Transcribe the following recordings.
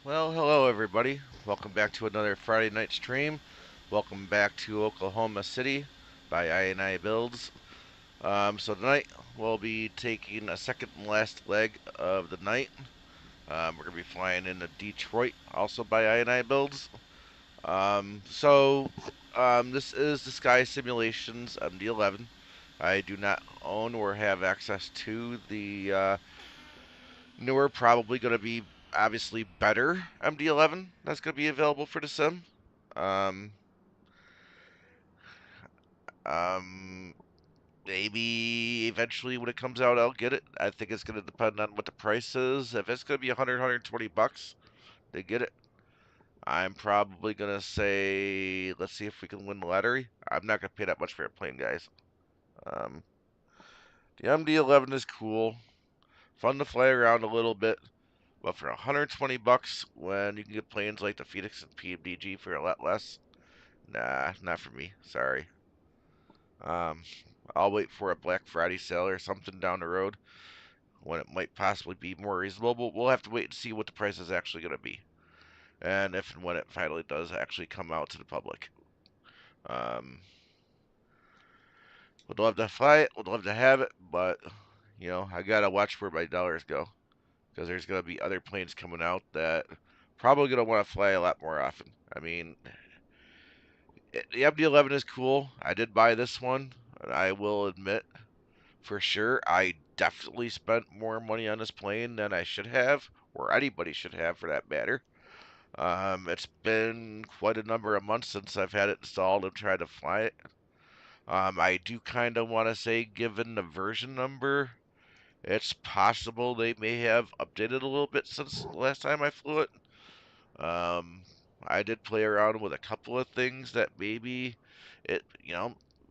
Well, hello everybody. Welcome back to another Friday night stream. Welcome back to Oklahoma City by iniBUILDS. So tonight we'll be taking a second and last leg of the night. We're gonna be flying into Detroit, also by iniBUILDS. This is the Skysimulations Md11. I do not own or have access to the newer, probably going to be obviously better MD11 that's going to be available for the sim. Um, um, Maybe eventually when it comes out, I'll get it. I think it's going to depend on what the price is. If it's going to be 120 bucks, they get it. I'm probably going to say, let's see if we can win the lottery. I'm not going to pay that much for a plane, guys. Um, the MD11 is cool, fun to fly around a little bit. But for 120 bucks, when you can get planes like the Phoenix and PMDG for a lot less, nah, not for me. Sorry. Um, I'll wait for a Black Friday sale or something down the road when it might possibly be more reasonable. But we'll have to wait and see what the price is actually going to be, and if and when it finally does actually come out to the public. Um, would love to fly it. Would love to have it, but I gotta watch where my dollars go because there's gonna be other planes coming out that probably gonna want to fly a lot more often. I mean, the MD11 is cool. I did buy this one, and I will admit for sure I definitely spent more money on this plane than I should have, or anybody should have for that matter. It's been quite a number of months since I've had it installed and tried to fly it. I do kind of want to say, given the version number, it's possible they may have updated a little bit since the last time I flew it. Um, I did play around with a couple of things that maybe it,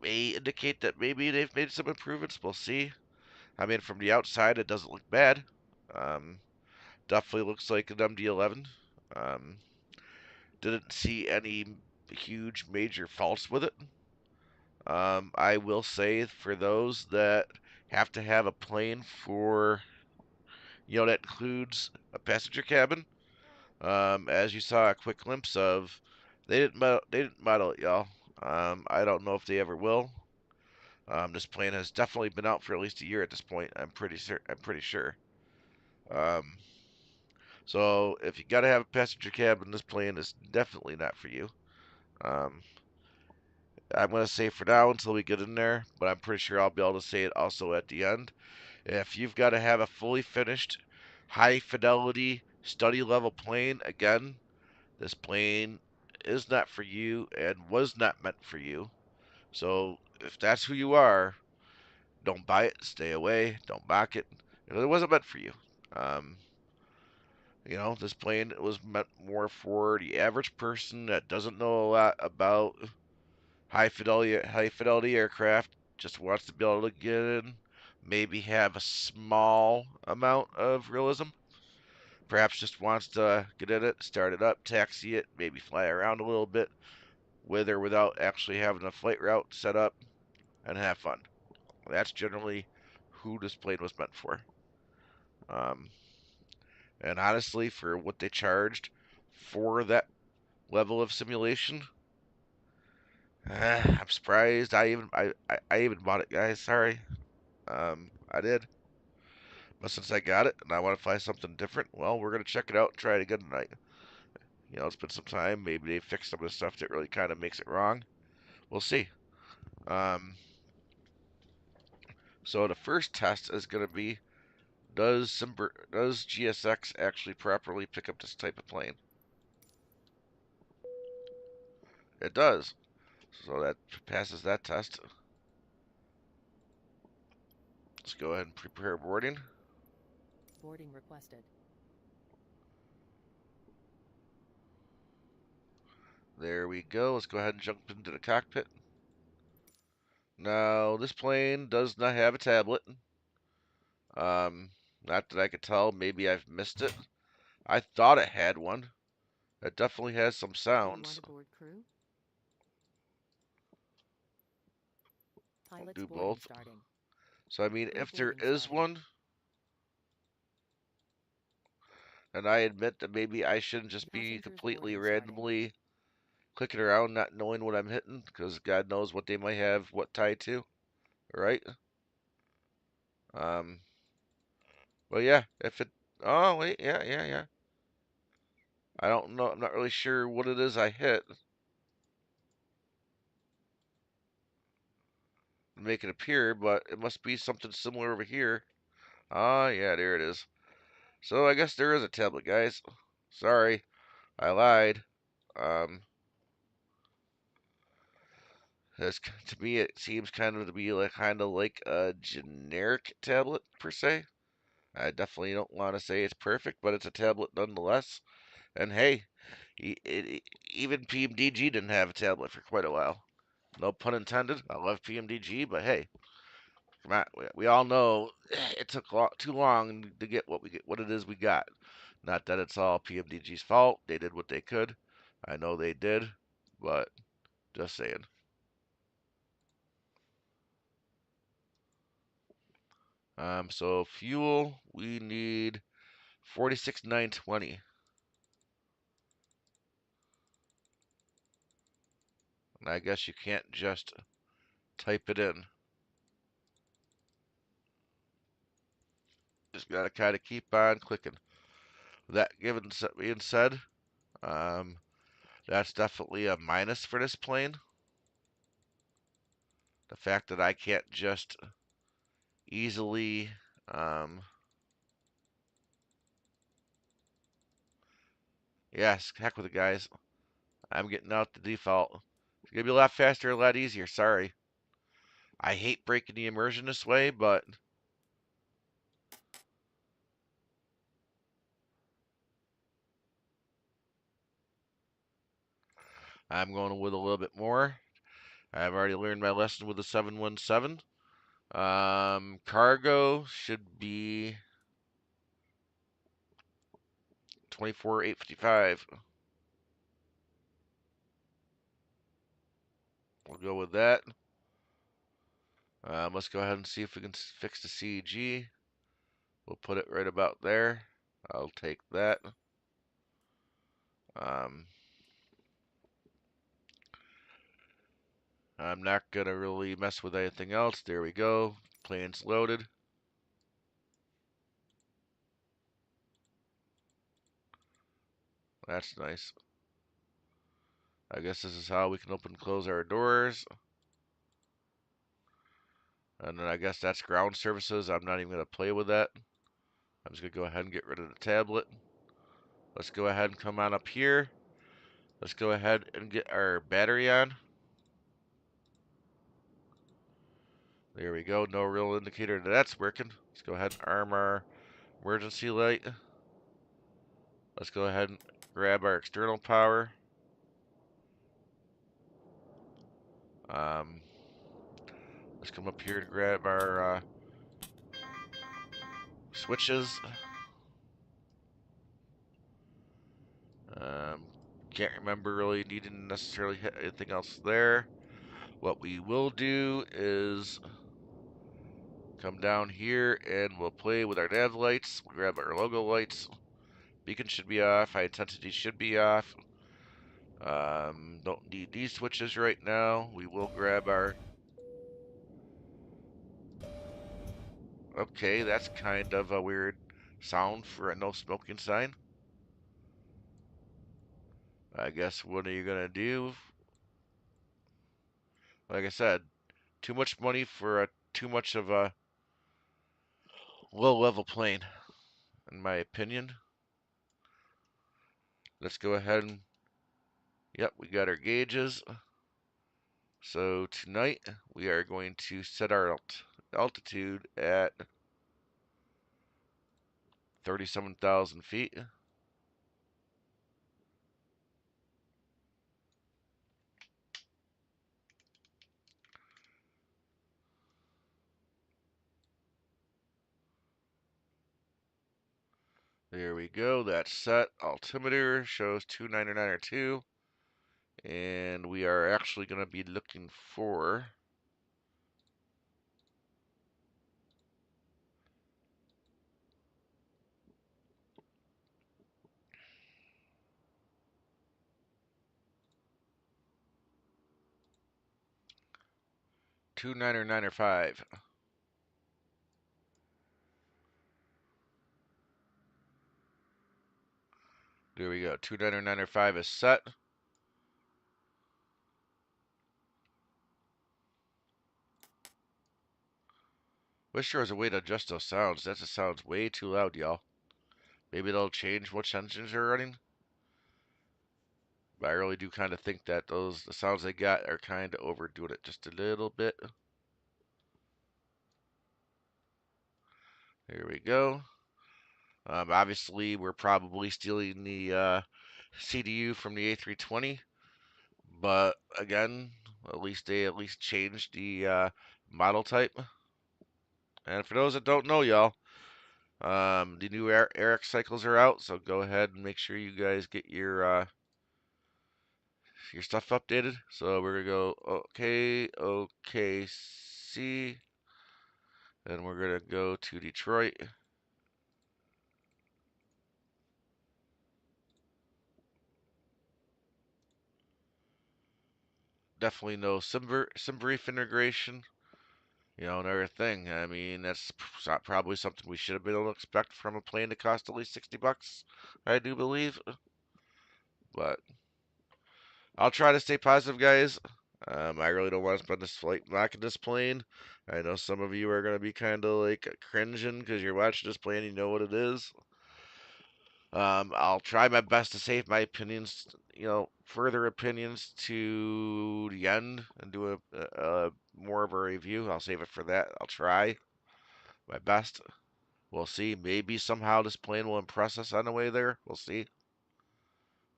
may indicate that maybe they've made some improvements. We'll see. I mean, from the outside, it doesn't look bad. Um, Definitely looks like an MD11. Um, didn't see any huge major faults with it. I will say for those that have to have a plane for, that includes a passenger cabin. As you saw a quick glimpse of, they didn't model it, y'all. I don't know if they ever will. This plane has definitely been out for at least a year at this point. I'm pretty sure. Um, so if you gotta have a passenger cabin, this plane is definitely not for you. Um, I'm gonna say for now until we get in there, but I'm pretty sure I'll be able to say it also at the end. If you've got to have a fully finished, high fidelity, study level plane, again, this plane is not for you and was not meant for you. So if that's who you are, don't buy it, stay away, don't back it. It wasn't meant for you. Um, this plane was meant more for the average person that doesn't know a lot about high fidelity aircraft, just wants to be able to get in, maybe have a small amount of realism. Perhaps just wants to get in it, start it up, taxi it, maybe fly around a little bit with or without actually having a flight route set up, and have fun. That's generally who this plane was meant for. Um, and honestly, for what they charged for that level of simulation, I'm surprised I even bought it, guys. Sorry, I did. But since I got it and I want to fly something different, well, we're gonna check it out and try it again tonight. It's been some time. Maybe they fixed some of the stuff that really kind of makes it wrong. We'll see. Um, so the first test is gonna be does GSX actually properly pick up this type of plane? It does. So that passes that test. Let's go ahead and prepare boarding. Boarding requested. There we go. Let's go ahead and jump into the cockpit. Now, this plane does not have a tablet. Not that I could tell. Maybe I've missed it. I thought it had one. It definitely has some Do you want sounds. to board crew? I'll Pilots do boarding both. starting. So, I mean, Crew if there boarding is starting. one, and I admit that maybe I shouldn't just be Passengers completely boarding starting. randomly clicking around, not knowing what I'm hitting, because God knows what they might have what tied to, right? Um, but yeah, if it, oh wait, yeah. I don't know. I'm not really sure what it is I hit. Make it appear, but it must be something similar over here. Ah, yeah, there it is. So I guess there is a tablet, guys. Sorry, I lied. Um, to me, it seems kind of to be like kind of like a generic tablet per se. I definitely don't want to say it's perfect, but it's a tablet nonetheless. And hey, even PMDG didn't have a tablet for quite a while. No pun intended. I love PMDG, but hey, come on, we all know it took too long to get what it is we got. Not that it's all PMDG's fault. They did what they could. I know they did, but just saying. So fuel, we need 46,920. And I guess you can't just type it in. Just gotta kind of keep on clicking. That being said, um, that's definitely a minus for this plane. The fact that I can't just easily, um, yes, heck with it, guys. I'm getting out the default. It's gonna be a lot faster, a lot easier. Sorry. I hate breaking the immersion this way, but I'm going with a little bit more. I've already learned my lesson with the 717. Cargo should be 24,855. We'll go with that. Let's go ahead and see if we can fix the CG. We'll put it right about there. I'll take that. Um, I'm not going to really mess with anything else. There we go. Plane's loaded. That's nice. I guess this is how we can open and close our doors. And then I guess that's ground services. I'm not even going to play with that. I'm just going to go ahead and get rid of the tablet. Let's go ahead and come on up here. Let's go ahead and get our battery on. There we go. No real indicator that that's working. Let's go ahead and arm our emergency light. Let's go ahead and grab our external power. Um, let's come up here to grab our switches. Um, can't remember really needing to necessarily hit anything else there. What we will do is come down here and we'll play with our nav lights. We'll grab our logo lights. Beacon should be off. High intensity should be off. Don't need these switches right now. We will grab our... Okay, that's kind of a weird sound for a no smoking sign. I guess what are you gonna do? Like I said, too much money for too much of a low level plane, in my opinion. Let's go ahead and, yep, we got our gauges. So tonight we are going to set our altitude at 37,000 feet. There we go. That's set. Altimeter shows 29902. And we are actually going to be looking for... 29er 9er 5. There we go. 29er 9er 5 is set. Wish there was a way to adjust those sounds. That just sounds way too loud, y'all. Maybe they'll change which engines are running. But I really do kind of think that the sounds they got are kind of overdoing it just a little bit. Here we go. Obviously, we're probably stealing the CDU from the A320, but again, at least they changed the model type. And for those that don't know, y'all, the new AIRX cycles are out, so go ahead and make sure you guys get your stuff updated. So we're gonna go KOKC, and we're gonna go to Detroit. Definitely no sim brief integration. You know, another thing. I mean, that's probably something we should have been able to expect from a plane that cost at least $60. I do believe, but I'll try to stay positive, guys. I really don't want to spend this flight knocking this plane. I know some of you are going to be kind of like cringing because you're watching this plane, you know what it is. I'll try my best to save my opinions, further opinions to the end and do a more of a review. I'll save it for that. I'll try my best. We'll see. Maybe somehow this plane will impress us on the way there. We'll see.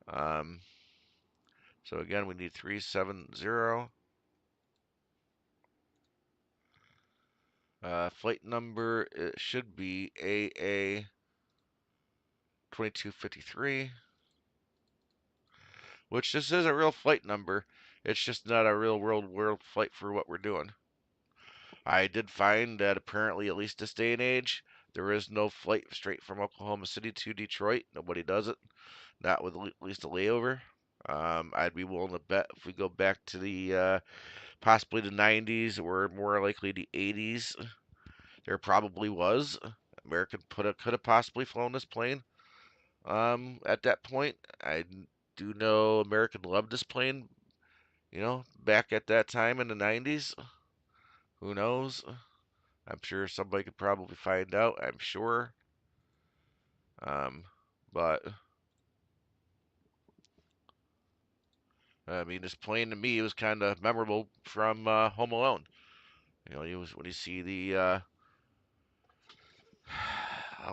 Um, so again, we need 370. Flight number, it should be AA 2253, which this is a real flight number. It's just not a real world flight for what we're doing. I did find that apparently, at least this day and age, there is no flight straight from Oklahoma City to Detroit. Nobody does it. Not with at least a layover. I'd be willing to bet if we go back to the possibly the 90s or more likely the 80s, there probably was. American could have possibly flown this plane. At that point, I do know American loved this plane. Back at that time in the 90s. Who knows? I'm sure somebody could probably find out. I'm sure. Um, but I mean, this plane to me was kind of memorable from Home Alone. When you see the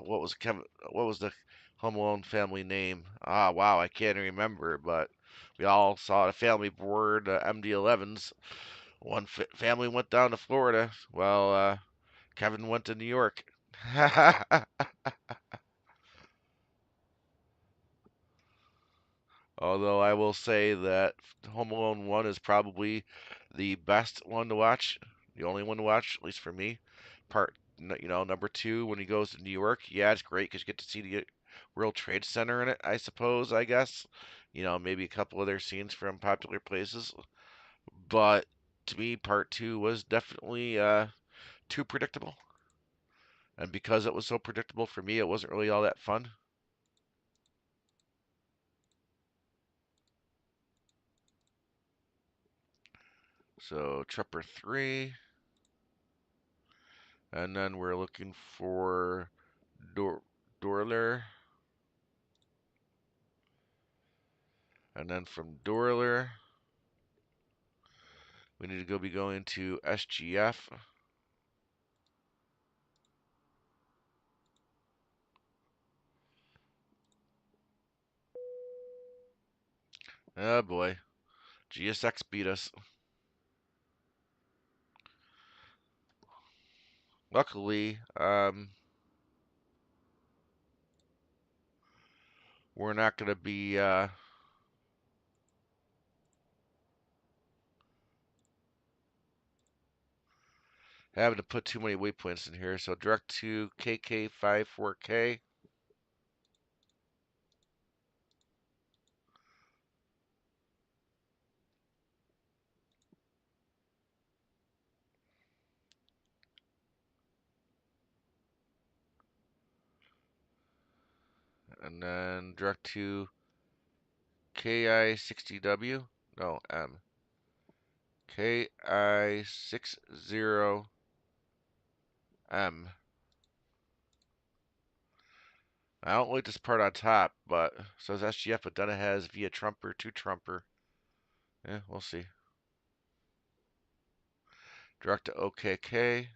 what was the Home Alone family name? Ah, wow, I can't remember, but we all saw the family board MD11s. One family went down to Florida, while Kevin went to New York. Although I will say that Home Alone 1 is probably the best one to watch, the only one to watch, at least for me. Number 2, when he goes to New York, yeah, it's great because you get to see the World Trade Center in it, I suppose, I guess. Maybe a couple other scenes from popular places. But to me, part 2 was definitely too predictable. And because it was so predictable for me, it wasn't really all that fun. So, Trapper 3. And then we're looking for Dorler. And then from Dorler, we need to be going to SGF. Oh boy, GSX beat us. Luckily, we're not going to be having to put too many waypoints in here. So direct to KK54K. and then direct to KI60W. No, M. KI60M. I don't like this part on top, but says SGF, but then it has via trumper to trumper. Yeah, we'll see. Direct to OKK.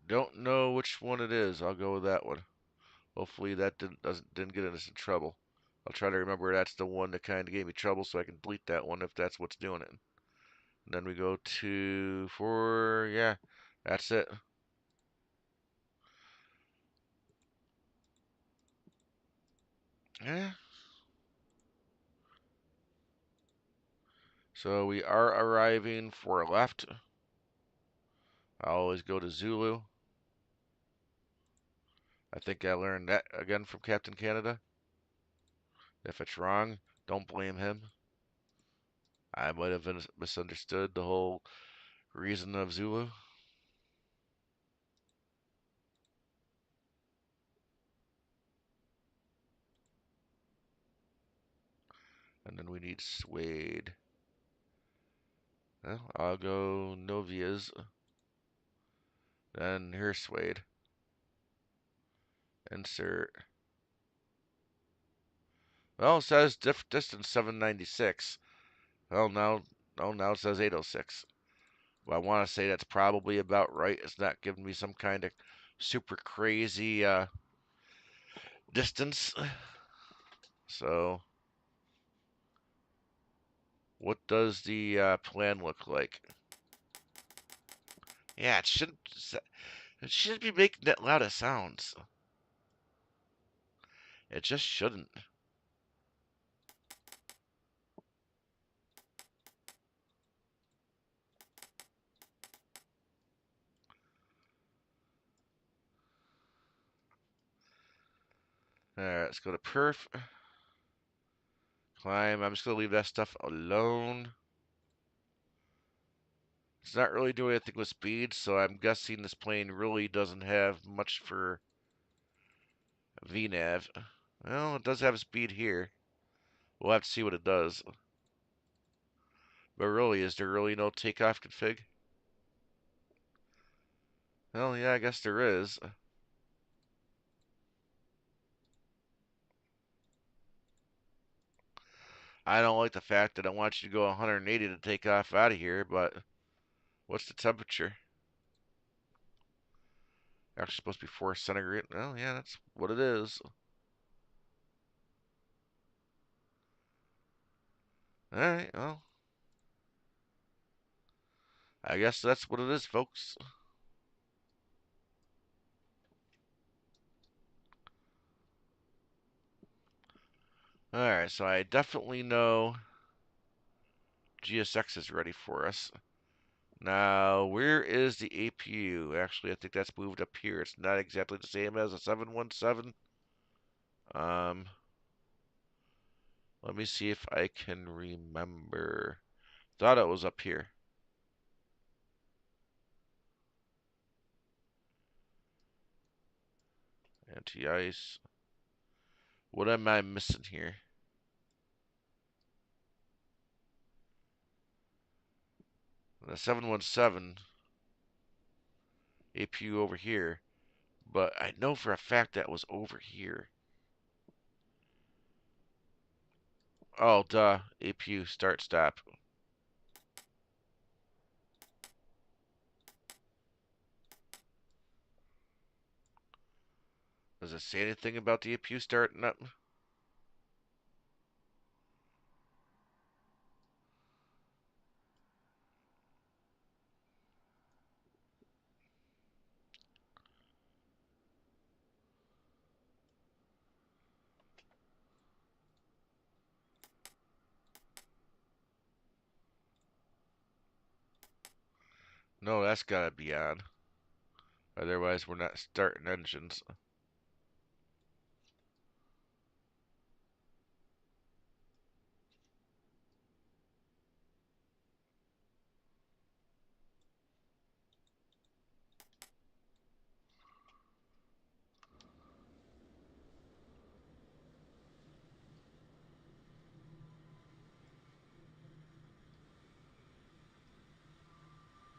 Don't know which one it is. I'll go with that one. Hopefully that didn't get us in trouble. I'll try to remember that's the one that kind of gave me trouble, so I can delete that one if that's what's doing it. And then we go to yeah, that's it. Yeah. So we are arriving for left. I always go to Zulu. I think I learned that again from Captain Canada. If it's wrong, don't blame him. I might have misunderstood the whole reason of Zulu. And then we need Suede. Well, I'll go Novia's. Then here's Suede. Insert. Well, it says distance 796. Well, now it says 806. Well, I want to say that's probably about right. It's not giving me some kind of super crazy distance. So, what does the plan look like? Yeah, it shouldn't be making that loud of sounds. It just shouldn't. Alright, let's go to perf. Climb. I'm just going to leave that stuff alone. It's not really doing anything with speed, so I'm guessing this plane really doesn't have much for VNav. Well, it does have speed here. We'll have to see what it does. But really, is there really no takeoff config? Well, yeah, I guess there is. I don't like the fact that I want you to go 180 to take off out of here, but what's the temperature? Actually supposed to be 4 centigrade. Well, yeah, that's what it is. Alright, well, I guess that's what it is, folks. Alright, so I definitely know GSX is ready for us. Now, where is the APU? Actually, I think that's moved up here. It's not exactly the same as a 717. Um, Let me see if I can remember. Thought it was up here. Anti-ice. What am I missing here? The 717 APU over here. But I know for a fact that was over here. Oh, duh. APU start stop. Does it say anything about the APU starting up? No, that's gotta be on. Otherwise, we're not starting engines.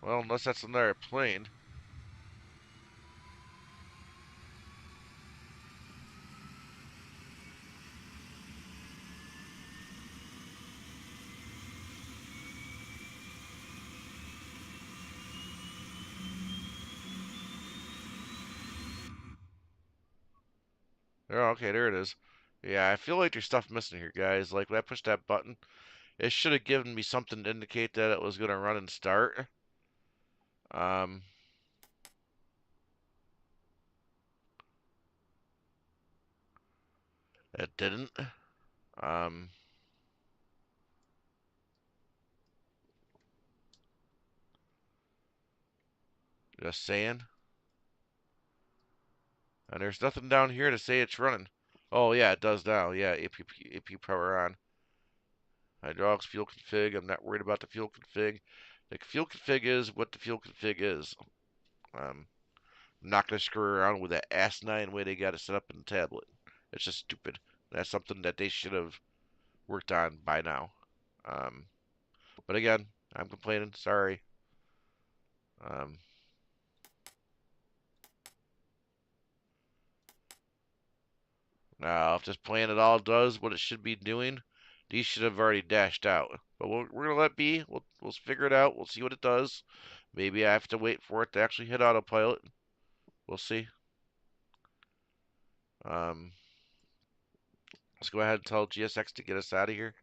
Well, unless that's another plane. Oh, okay, there it is. Yeah, I feel like there's stuff missing here, guys. Like when I pushed that button, it should have given me something to indicate that it was gonna run and start. Um, it didn't. Um, just saying. And there's nothing down here to say it's running. Oh yeah, it does now. Yeah, AP power on. Hydraulics fuel config. I'm not worried about the fuel config. The fuel config is what the fuel config is. I'm not gonna screw around with that asinine way they got it set up in the tablet. It's just stupid. That's something that they should have worked on by now. Um, but again, I'm complaining. Sorry. Um, Now, if this plan at all does what it should be doing, these should have already dashed out. But we're gonna let be. We'll figure it out. We'll see what it does. Maybe I have to wait for it to actually hit autopilot. We'll see. Um, let's go ahead and tell GSX to get us out of here.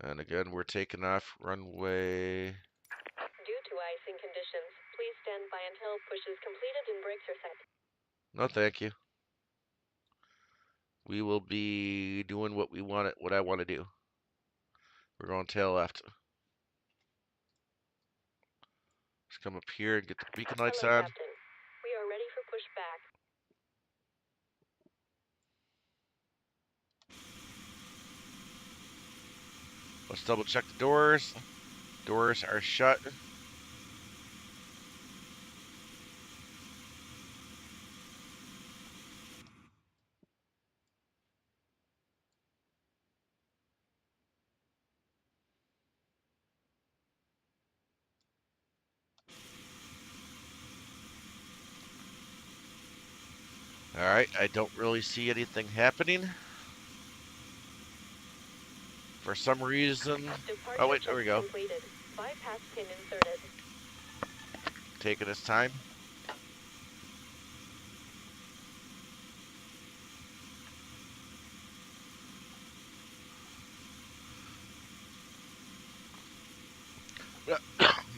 And again, we're taking off runway. Due to icing conditions, please stand by until push is completed and brakes are set. No, thank you. We will be doing what we want. What I want to do. We're going tail left. Let's come up here and get the beacon lights Hello, on. Captain. We are ready for pushback. Let's double check the doors. Doors are shut. Alright, I don't really see anything happening. For some reason. Oh, Departure wait, there check we go. completed. Bypass pin inserted. Taking its time.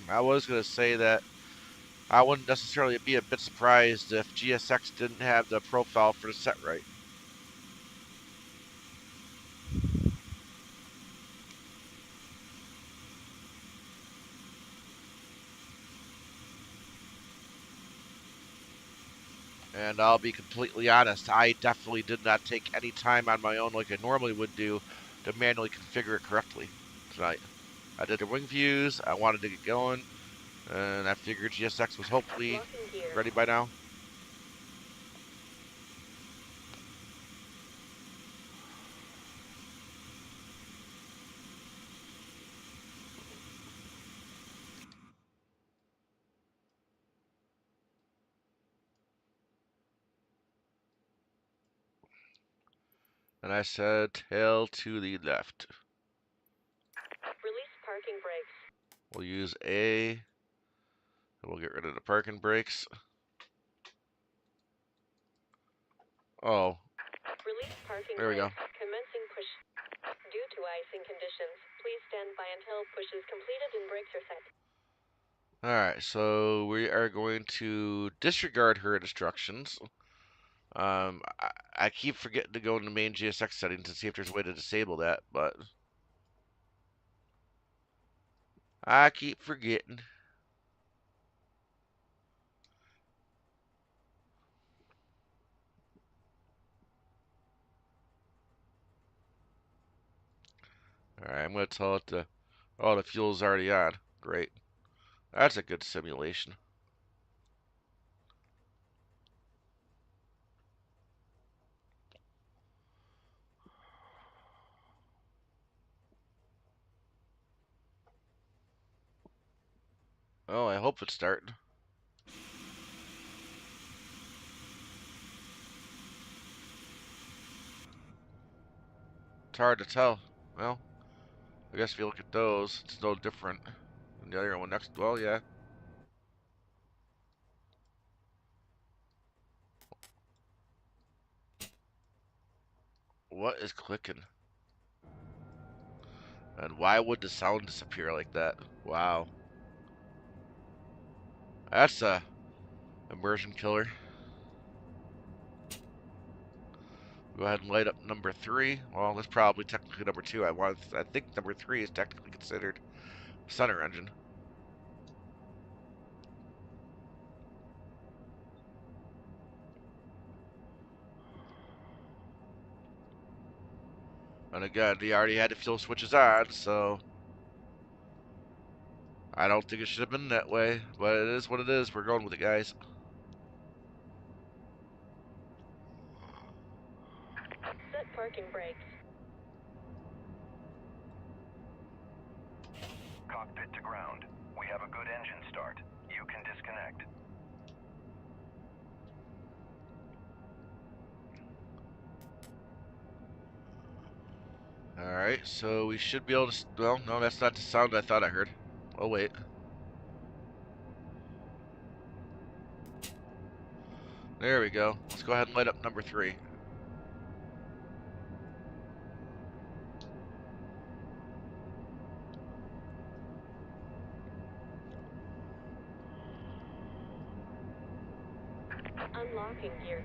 I was going to say that I wouldn't necessarily be a bit surprised if GSX didn't have the profile for the set right. And I'll be completely honest, I definitely did not take any time on my own like I normally would do to manually configure it correctly tonight. I did the wing views, I wanted to get going, and I figured GSX was hopefully Locking gear. ready by now. And I said tail to the left. Release parking brakes. We'll use A, and we'll get rid of the parking brakes. Oh, Release parking there we go. brakes. Commencing push. Due to icing conditions, please stand by until push is completed and brakes are set. Alright, so we are going to disregard her instructions. I keep forgetting to go into main GSX settings to see if there's a way to disable that, but I keep forgetting. Alright, I'm going to tell it to. Oh, the fuel's already on. Great. That's a good simulation. Oh, I hope it's starting. It's hard to tell. Well, I guess if you look at those, it's no different than the other one next. Well, yeah. What is clicking? And why would the sound disappear like that? Wow. That's a immersion killer. Go ahead and light up number 3. Well, that's probably technically number 2. I think number 3 is technically considered center engine. And again, he already had the fuel switches on, so I don't think it should have been that way. But it is what it is. We're going with it, guys. Set parking brakes. Cockpit to ground. We have a good engine start. You can disconnect. Alright, so we should be able to... Well, no, that's not the sound I thought I heard. Oh, wait. There we go. Let's go ahead and light up number 3. Unlocking gear.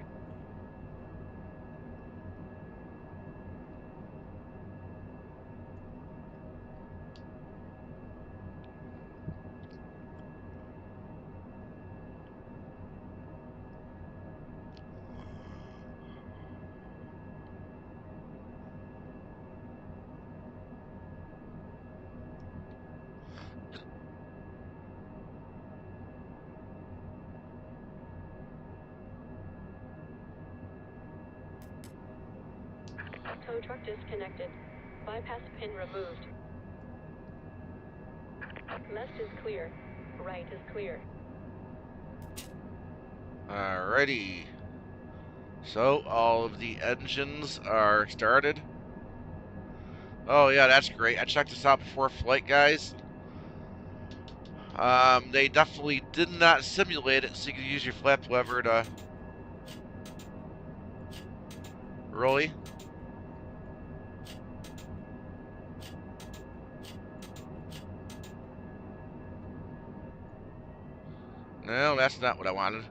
Tow truck disconnected. Bypass pin removed. Left is clear. Right is clear. Alrighty. So, all of the engines are started. Oh, yeah, that's great. I checked this out before flight, guys. They definitely did not simulate it, so you can use your flap lever to... Really? No, that's not what I wanted.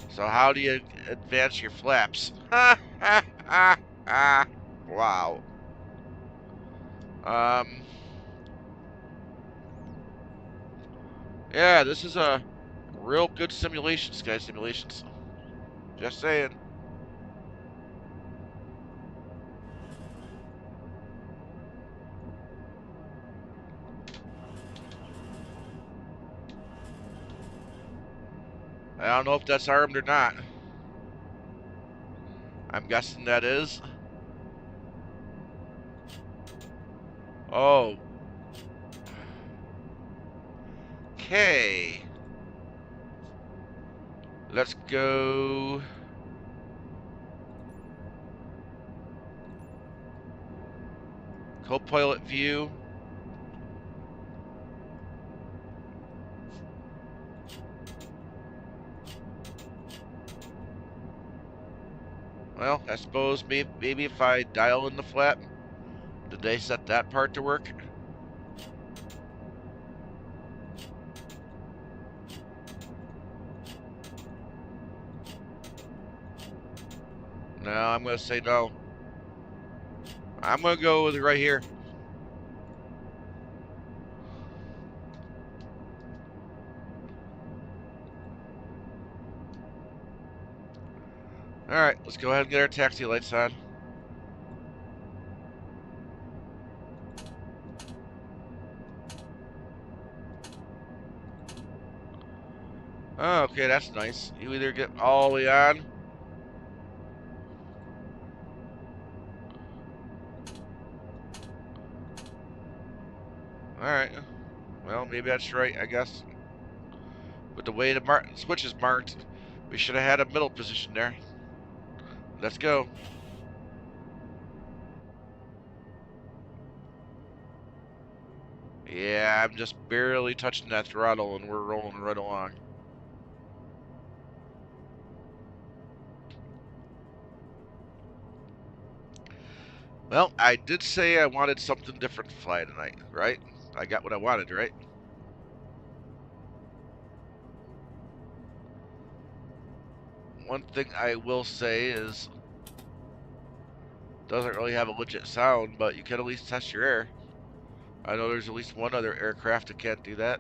So how do you advance your flaps? Ha ha ha ha. Wow. Um, yeah, this is a real good simulation, Skysimulations. Just saying. I don't know if that's armed or not. I'm guessing that is. Oh. Okay. Let's go. Co-pilot view. Well, I suppose maybe if I dial in the flap, did they set that part to work? No, I'm going to say no. I'm going to go with it right here. Alright, let's go ahead and get our taxi lights on. Oh, okay, that's nice. You either get all the way on. Alright. Well, maybe that's right, I guess. But the way the switch is marked, we should have had a middle position there. Let's go. Yeah, I'm just barely touching that throttle and we're rolling right along. Well, I did say I wanted something different to fly tonight, right? I got what I wanted, right? One thing I will say is, doesn't really have a legit sound, but you can at least test your air. I know there's at least one other aircraft that can't do that.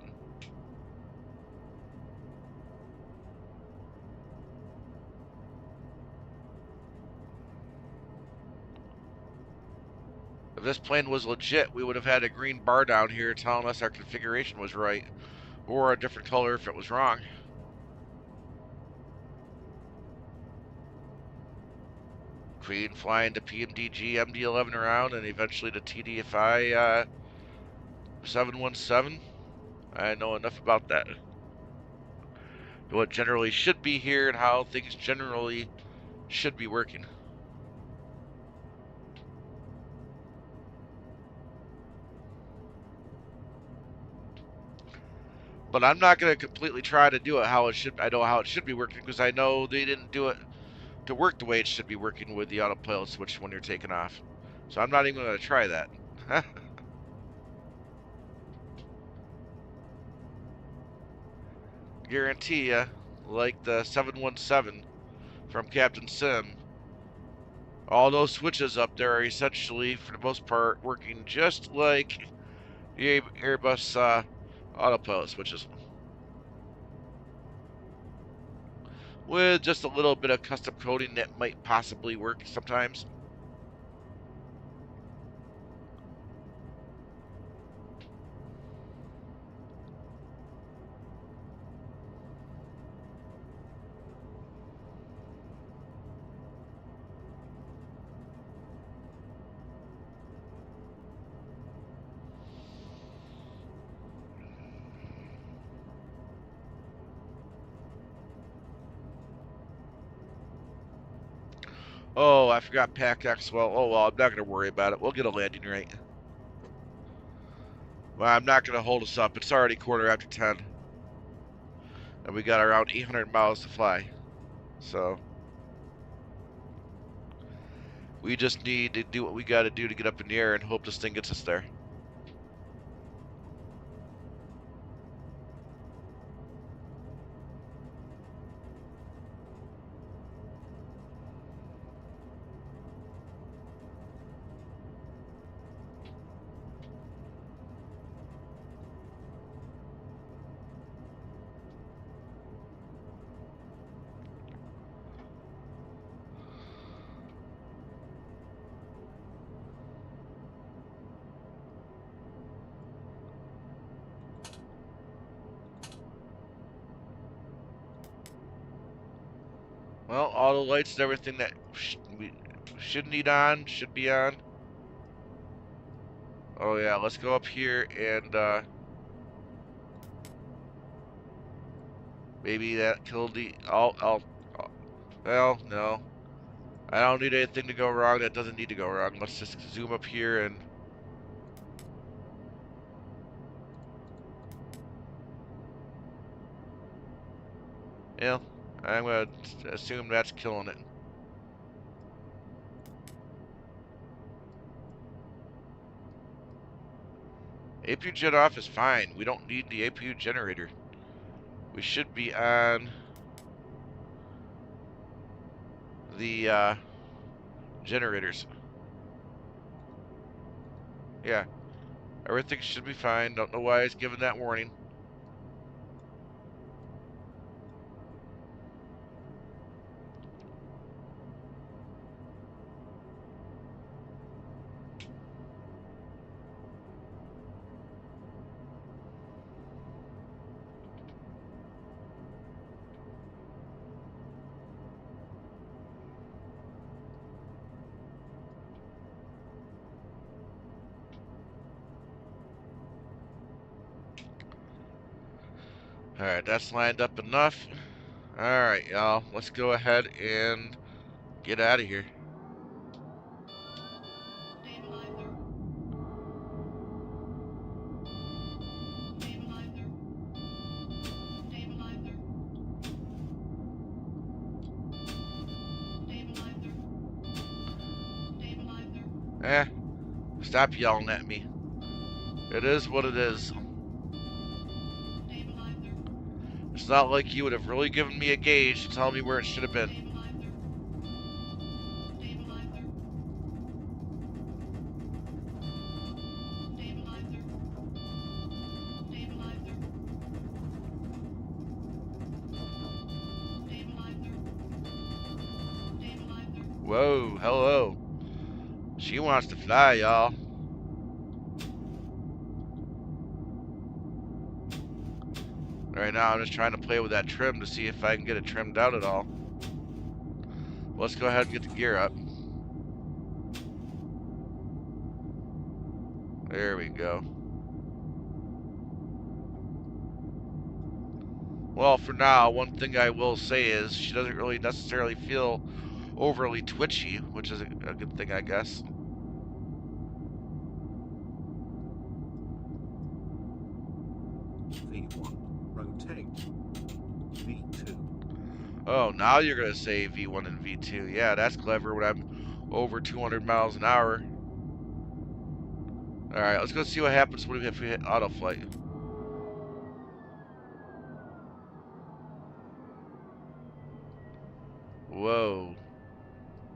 If this plane was legit, we would have had a green bar down here telling us our configuration was right, or a different color if it was wrong. Queen flying the PMDG MD11 around and eventually the TDFI 717. I know enough about that. What generally should be here and how things generally should be working. But I'm not going to completely try to do it how it should. I know how it should be working because I know they didn't do it to work the way it should be working with the autopilot switch when you're taking off. So I'm not even going to try that. Guarantee you, like the 717 from Captain Sim, all those switches up there are essentially, for the most part, working just like the Airbus autopilot switches, with just a little bit of custom coding that might possibly work sometimes. Oh, I forgot PACX. Well, oh well, I'm not going to worry about it. We'll get a landing right. Well, I'm not going to hold us up. It's already 10:15, and we got around 800 miles to fly. So we just need to do what we got to do to get up in the air and hope this thing gets us there. Well, all the lights and everything that we should need on should be on. Oh yeah, let's go up here and maybe that killed the. Well, no. I don't need anything to go wrong that doesn't need to go wrong. Let's just zoom up here and. Yeah, I'm gonna assume that's killing it. APU jet off is fine. We don't need the APU generator. We should be on the generators. Yeah, everything should be fine. Don't know why it's given that warning. Alright, that's lined up enough. Alright, y'all. Let's go ahead and get out of here. Eh, stop yelling at me. It is what it is. It's not like you would have really given me a gauge to tell me where it should have been. Whoa, hello. She wants to fly, y'all. Right now, I'm just trying to play with that trim to see if I can get it trimmed out at all. Let's go ahead and get the gear up. There we go. Well, for now, one thing I will say is she doesn't really necessarily feel overly twitchy, which is a good thing, I guess. V1, rotate. V2. Oh, now you're going to say V1 and V2. Yeah, that's clever when I'm over 200 miles an hour. Alright, let's go see what happens if we hit autoflight. Whoa.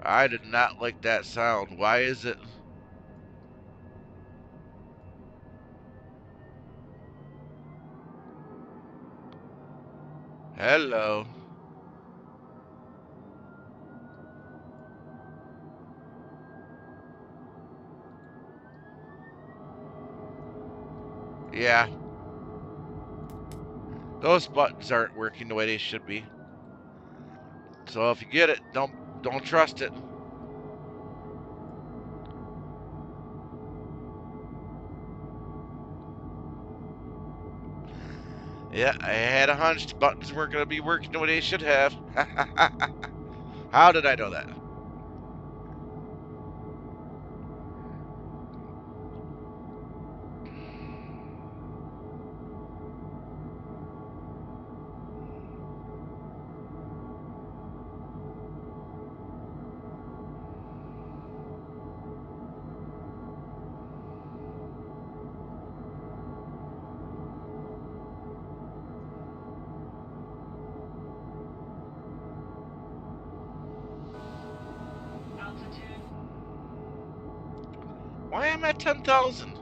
I did not like that sound. Why is it? Hello. Yeah. Those buttons aren't working the way they should be. So if you get it, don't trust it. Yeah, I had a hunch the buttons weren't going to be working the way they should have. How did I know that? Why am I at 10,000?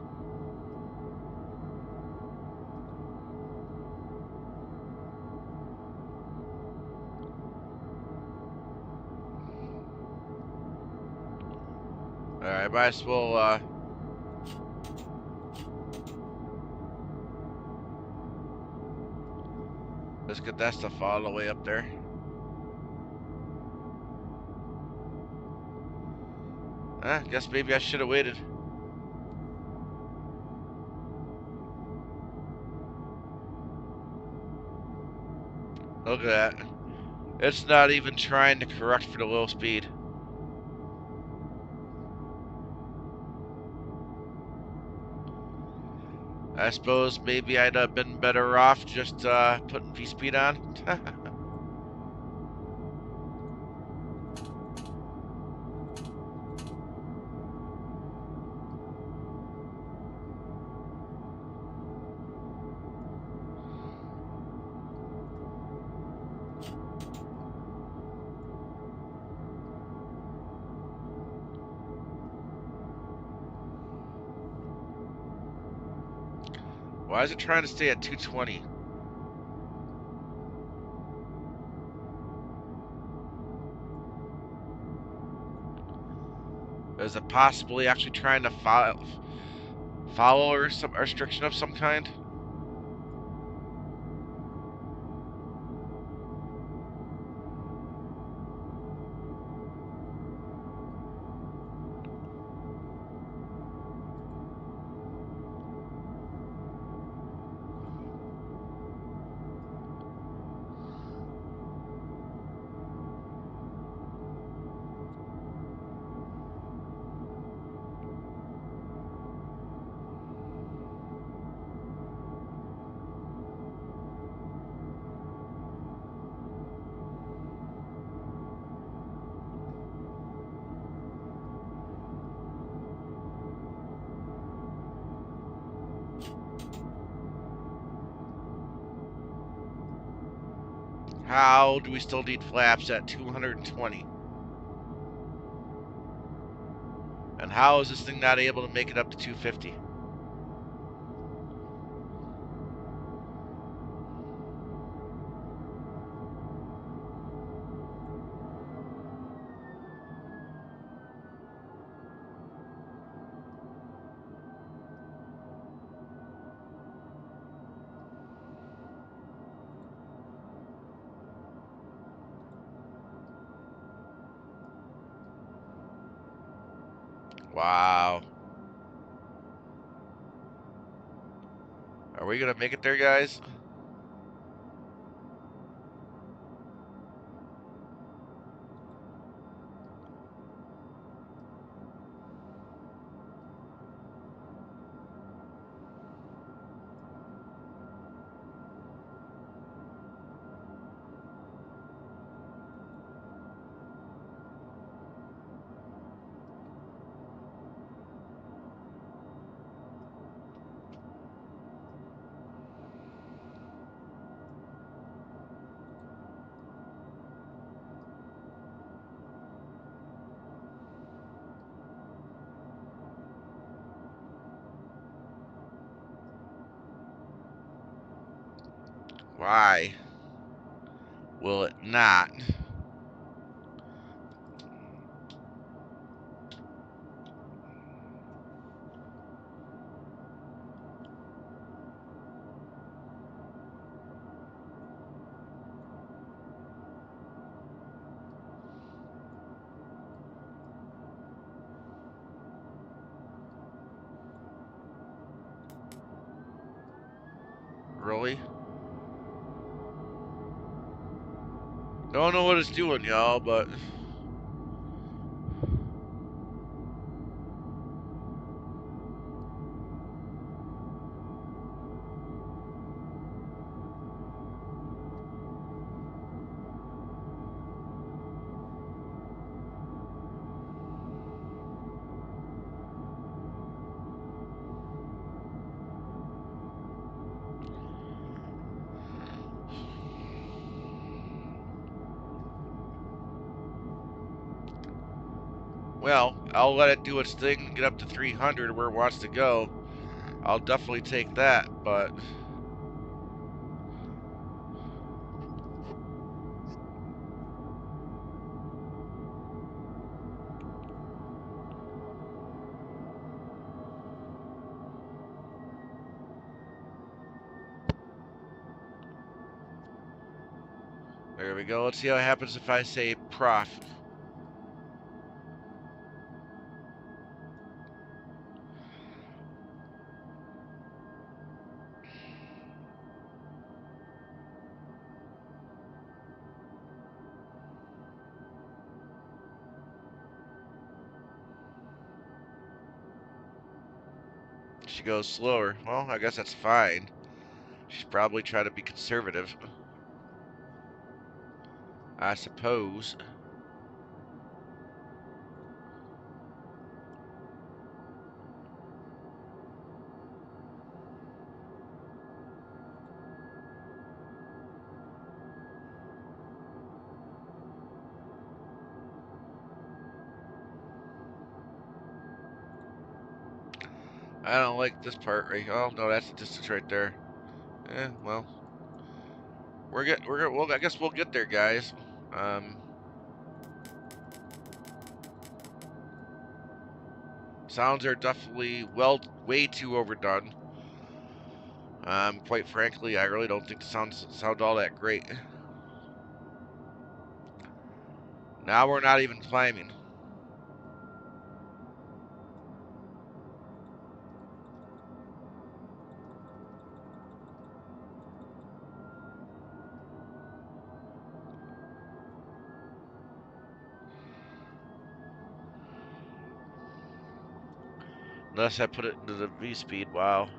Alright, might as well, let's get that stuff all the way up there. Guess maybe I should have waited. Look at that. It's not even trying to correct for the low speed. I suppose maybe I'd have been better off just putting V-speed on. Why is it trying to stay at 220? Is it possibly actually trying to follow or some restriction of some kind? How do we still need flaps at 220? And how is this thing not able to make it up to 250? Wow. Are we gonna make it there, guys? Why will it not? Really? Don't know what it's doing, y'all, but well, I'll let it do its thing and get up to 300 where it wants to go. I'll definitely take that, but there we go. Let's see how it happens if I say prof. She goes slower. Well, I guess that's fine. She's probably trying to be conservative, I suppose. I don't like this part right. Oh no, that's the distance right there. Well, well, I guess we'll get there, guys. Um, Sounds are definitely way too overdone. Quite frankly, I really don't think the sounds sound all that great. Now we're not even climbing. Unless I put it into the V speed. Wow.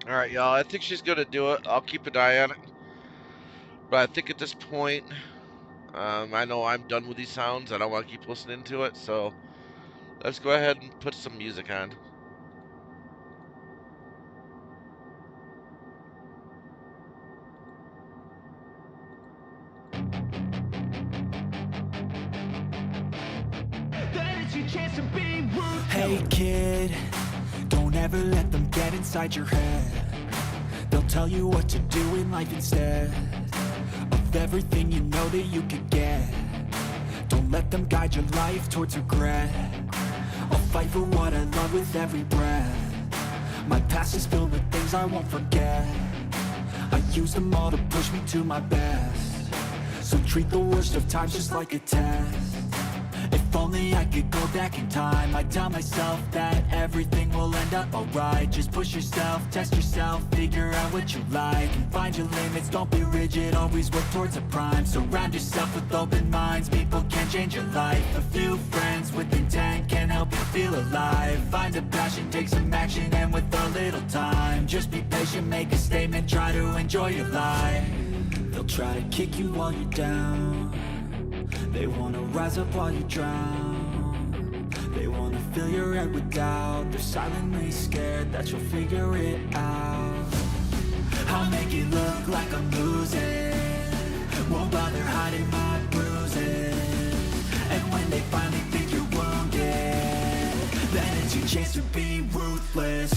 All right, y'all. I think she's gonna do it. I'll keep an eye on it. But I think at this point, I know I'm done with these sounds. I don't want to keep listening to it. So let's go ahead and put some music on. Hey kid, don't ever let them get inside your head. They'll tell you what to do in life instead of everything you know that you could get. Don't let them guide your life towards regret. I'll fight for what I love with every breath. My past is filled with things I won't forget. I use them all to push me to my best. So treat the worst of times just like a test. If only I could go back in time, I'd tell myself that everything will end up alright. Just push yourself, test yourself, figure out what you like, and find your limits, don't be rigid, always work towards a prime. Surround yourself with open minds, people can change your life. A few friends with intent can help you feel alive. Find a passion, take some action, and with a little time, just be patient, make a statement, try to enjoy your life. They'll try to kick you while you're down. They wanna rise up while you drown. They wanna fill your head with doubt. They're silently scared that you'll figure it out. I'll make it look like I'm losing, won't bother hiding my bruises. And when they finally think you're wounded, then it's your chance to be ruthless.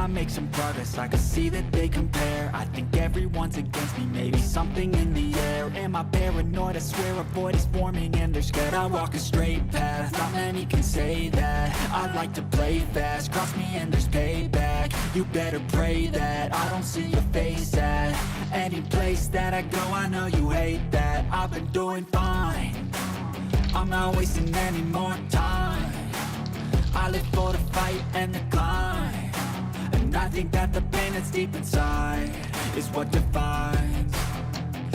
Make some progress, I can see that they compare. I think everyone's against me, maybe something in the air. Am I paranoid? I swear a void is forming and they're scared. I walk a straight path, not many can say that. I like to play fast, cross me and there's payback. You better pray that I don't see your face at any place that I go. I know you hate that. I've been doing fine, I'm not wasting any more time. I live for the fight and the climb. I think that the pain that's deep inside is what defines.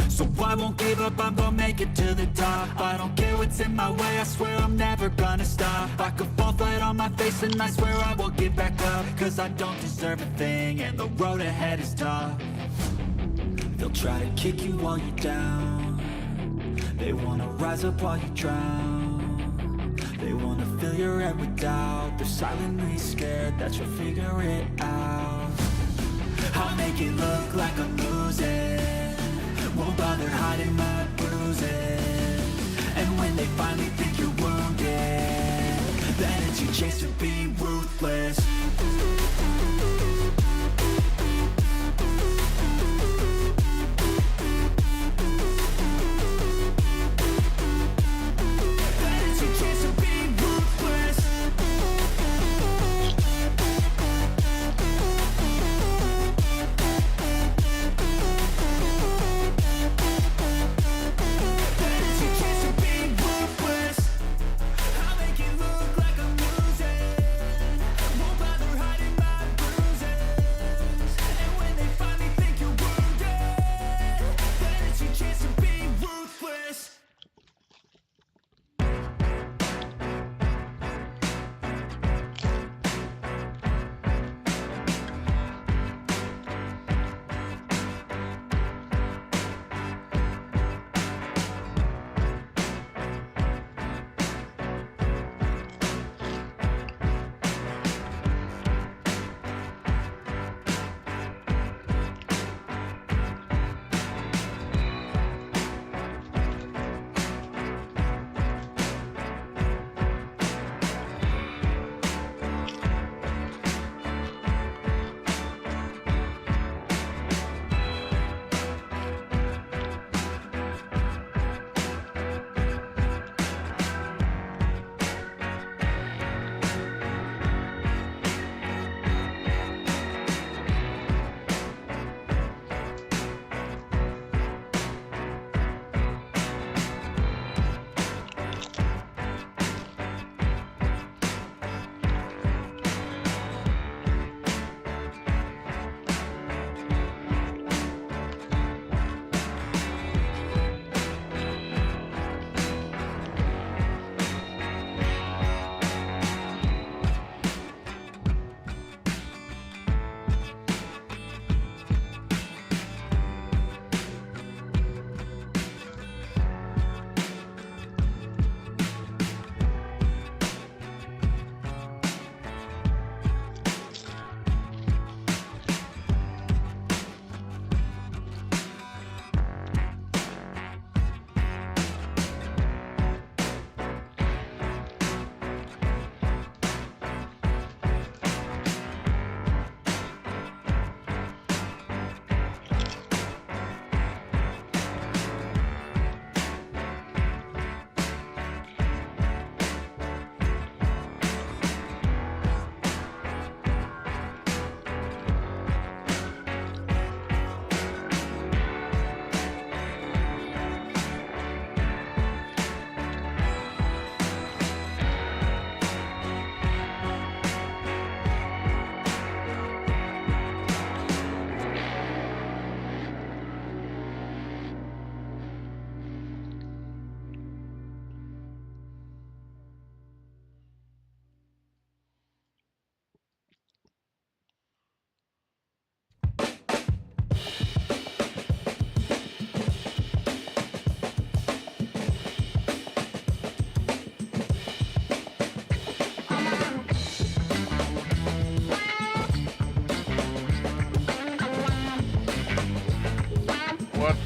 So I won't give up, I'm gonna make it to the top. I don't care what's in my way, I swear I'm never gonna stop. I could fall flat on my face and I swear I won't give back up. Cause I don't deserve a thing and the road ahead is tough. They'll try to kick you while you're down. They wanna rise up while you drown. They wanna fill your head with doubt. They're silently scared that you'll figure it out. I'll make it look like I'm losing, won't bother hiding my bruises. And when they finally think you're wounded, then it's your chance to be ruthless. Bother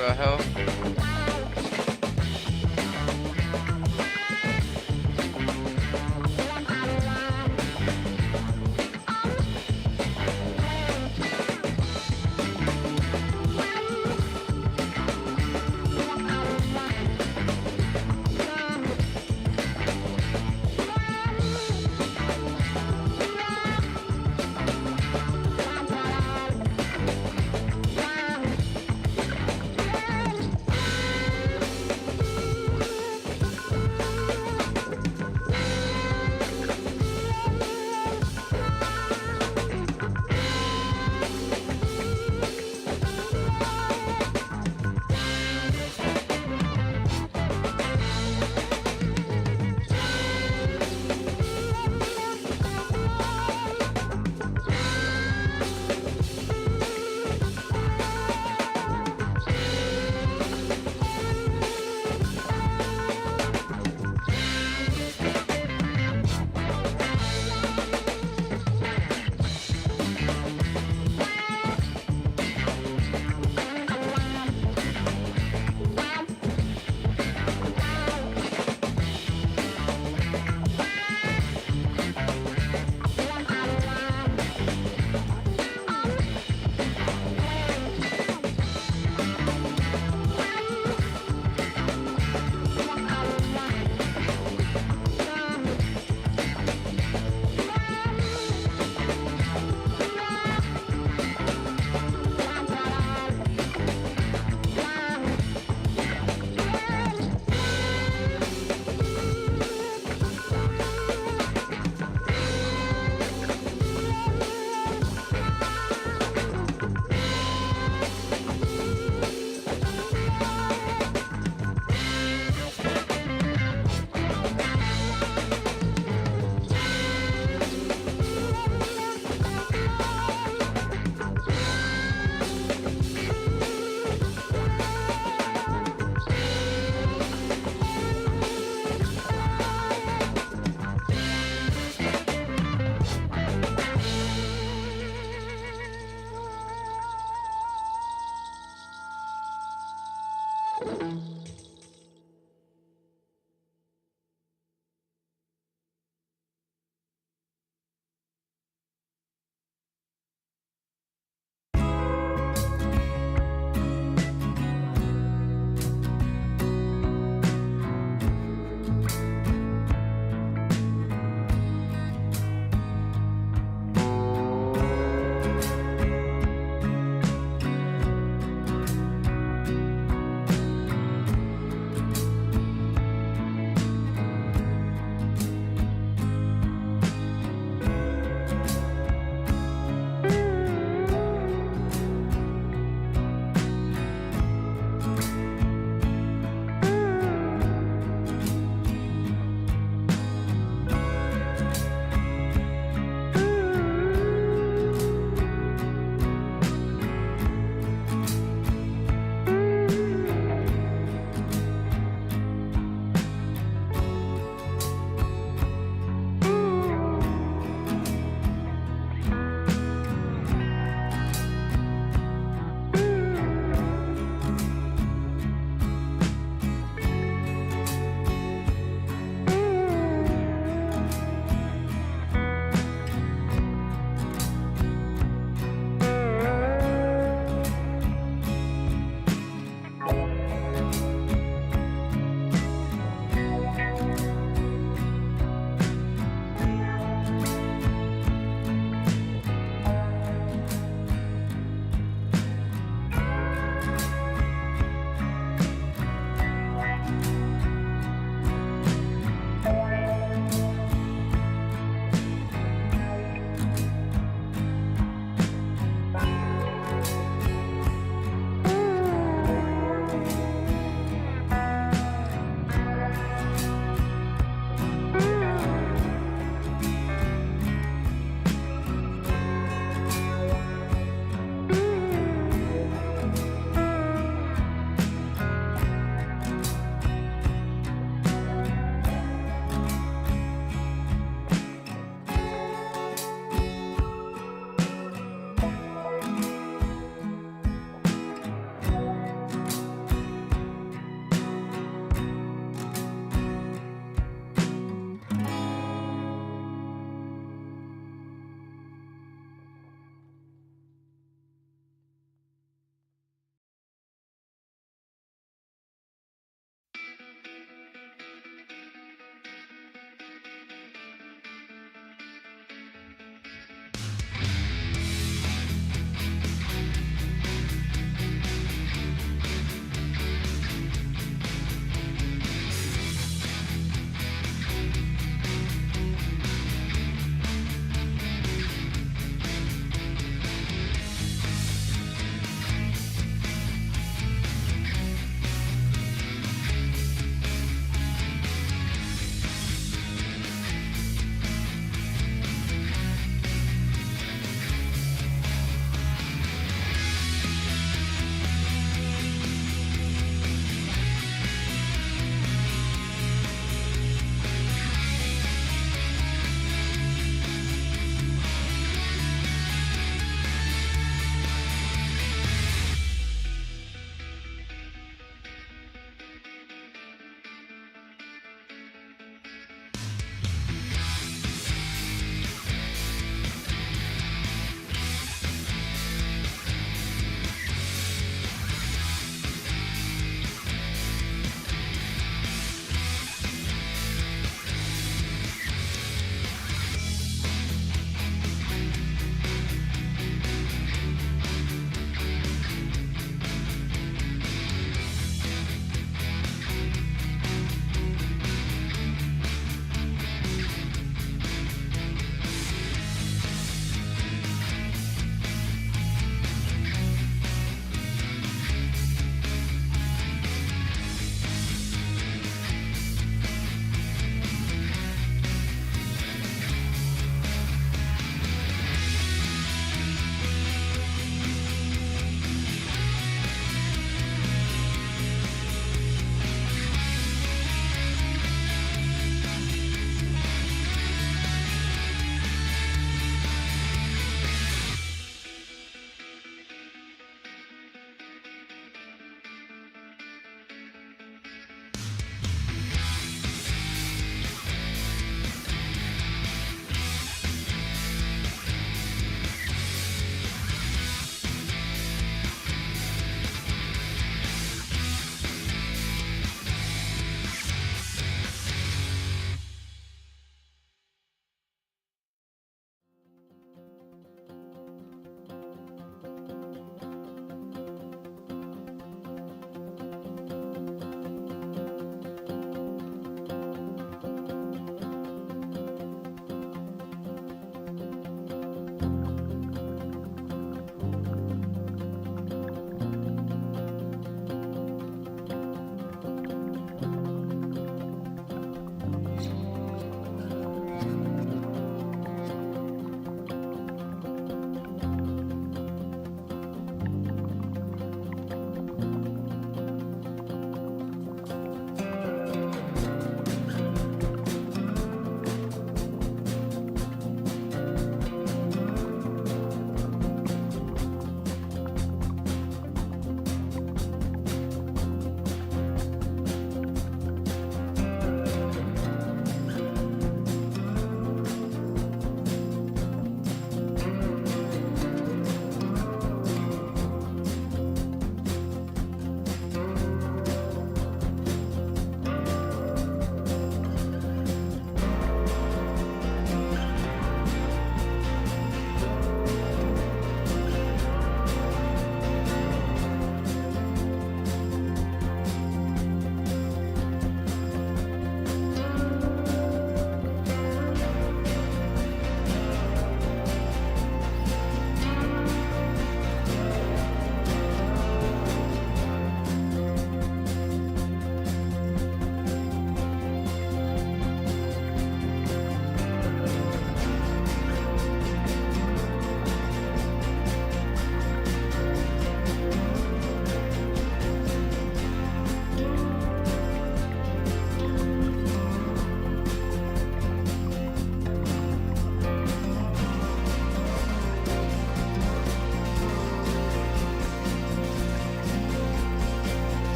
the hell?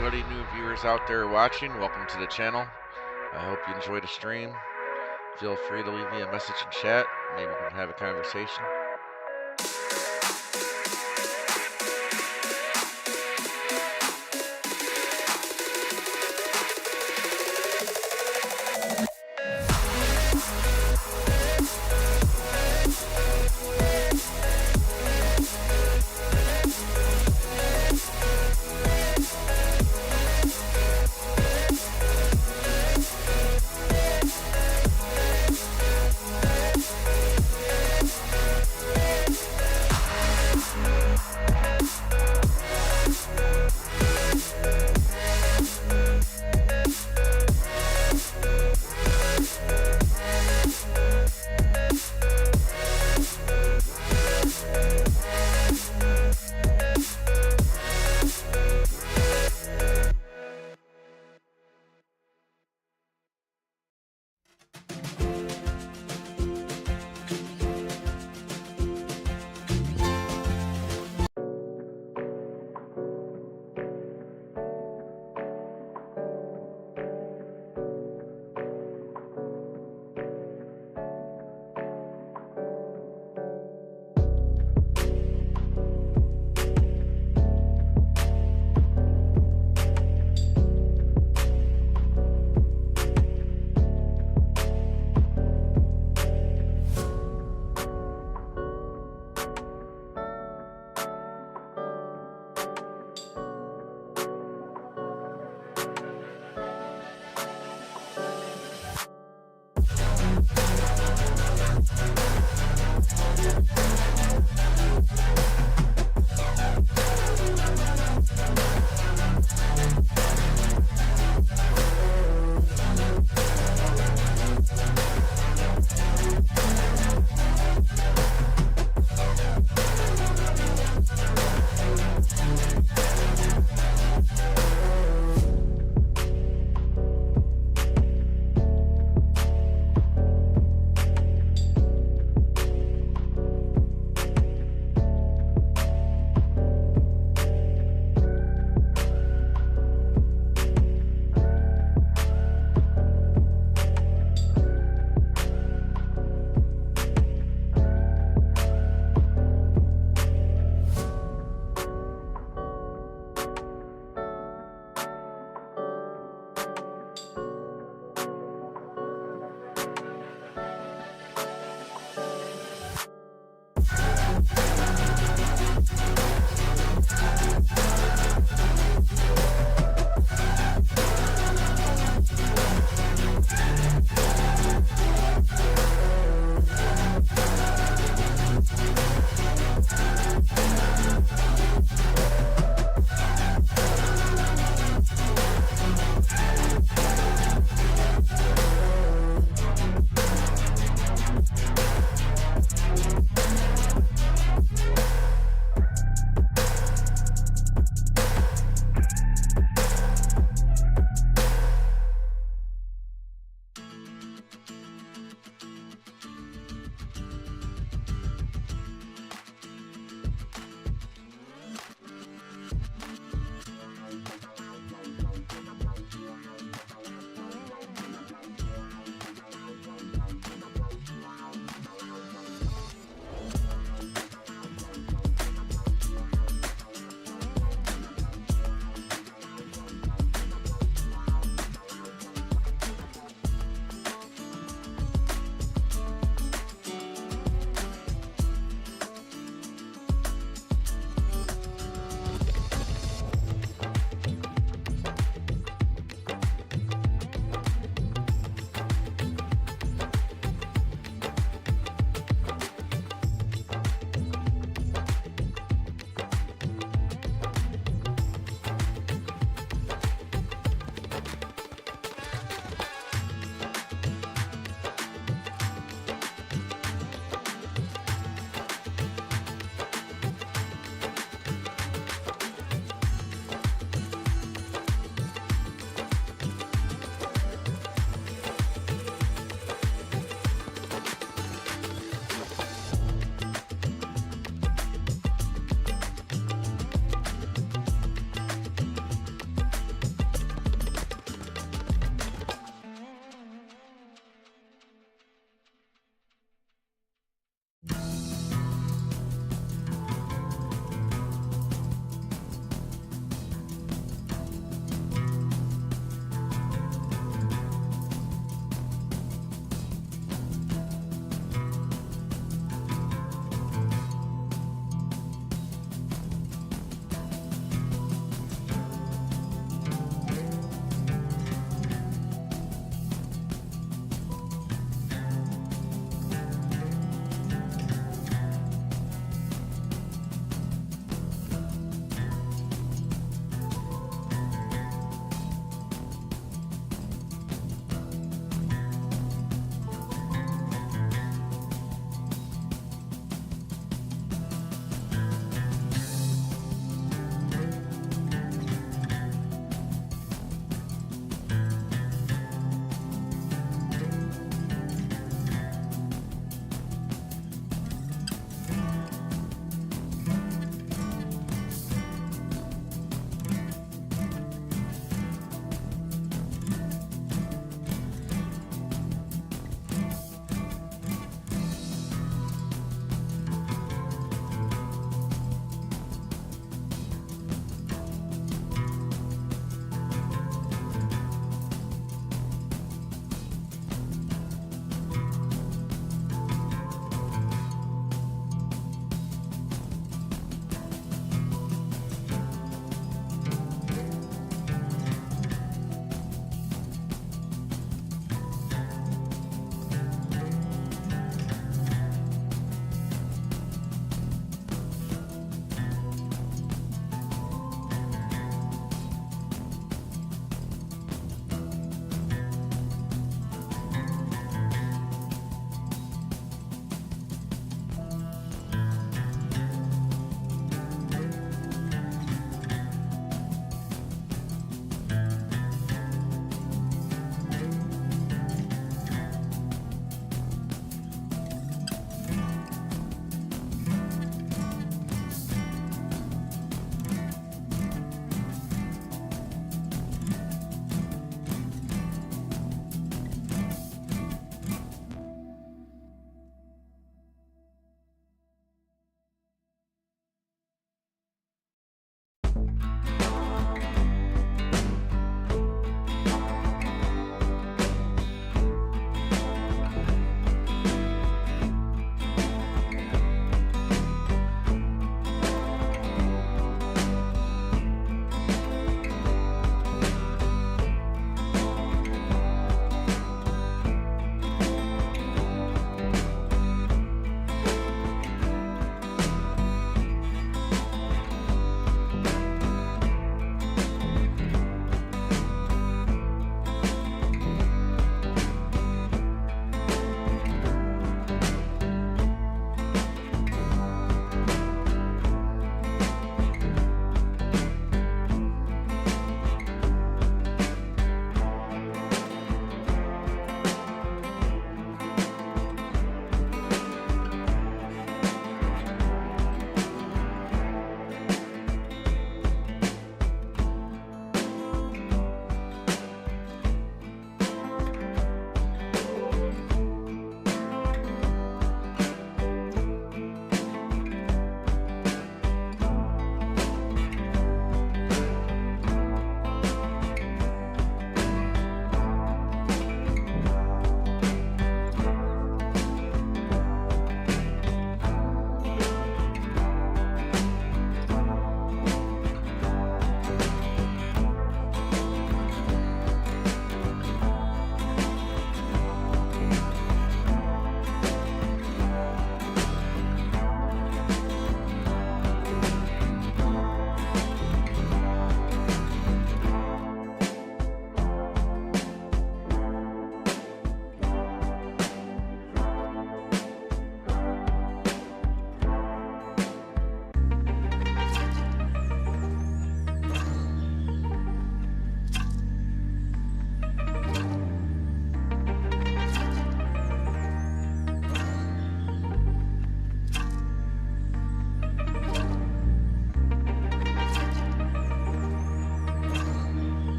to any new viewers out there watching, welcome to the channel. I hope you enjoyed the stream. Feel free to leave me a message in chat. Maybe we can have a conversation.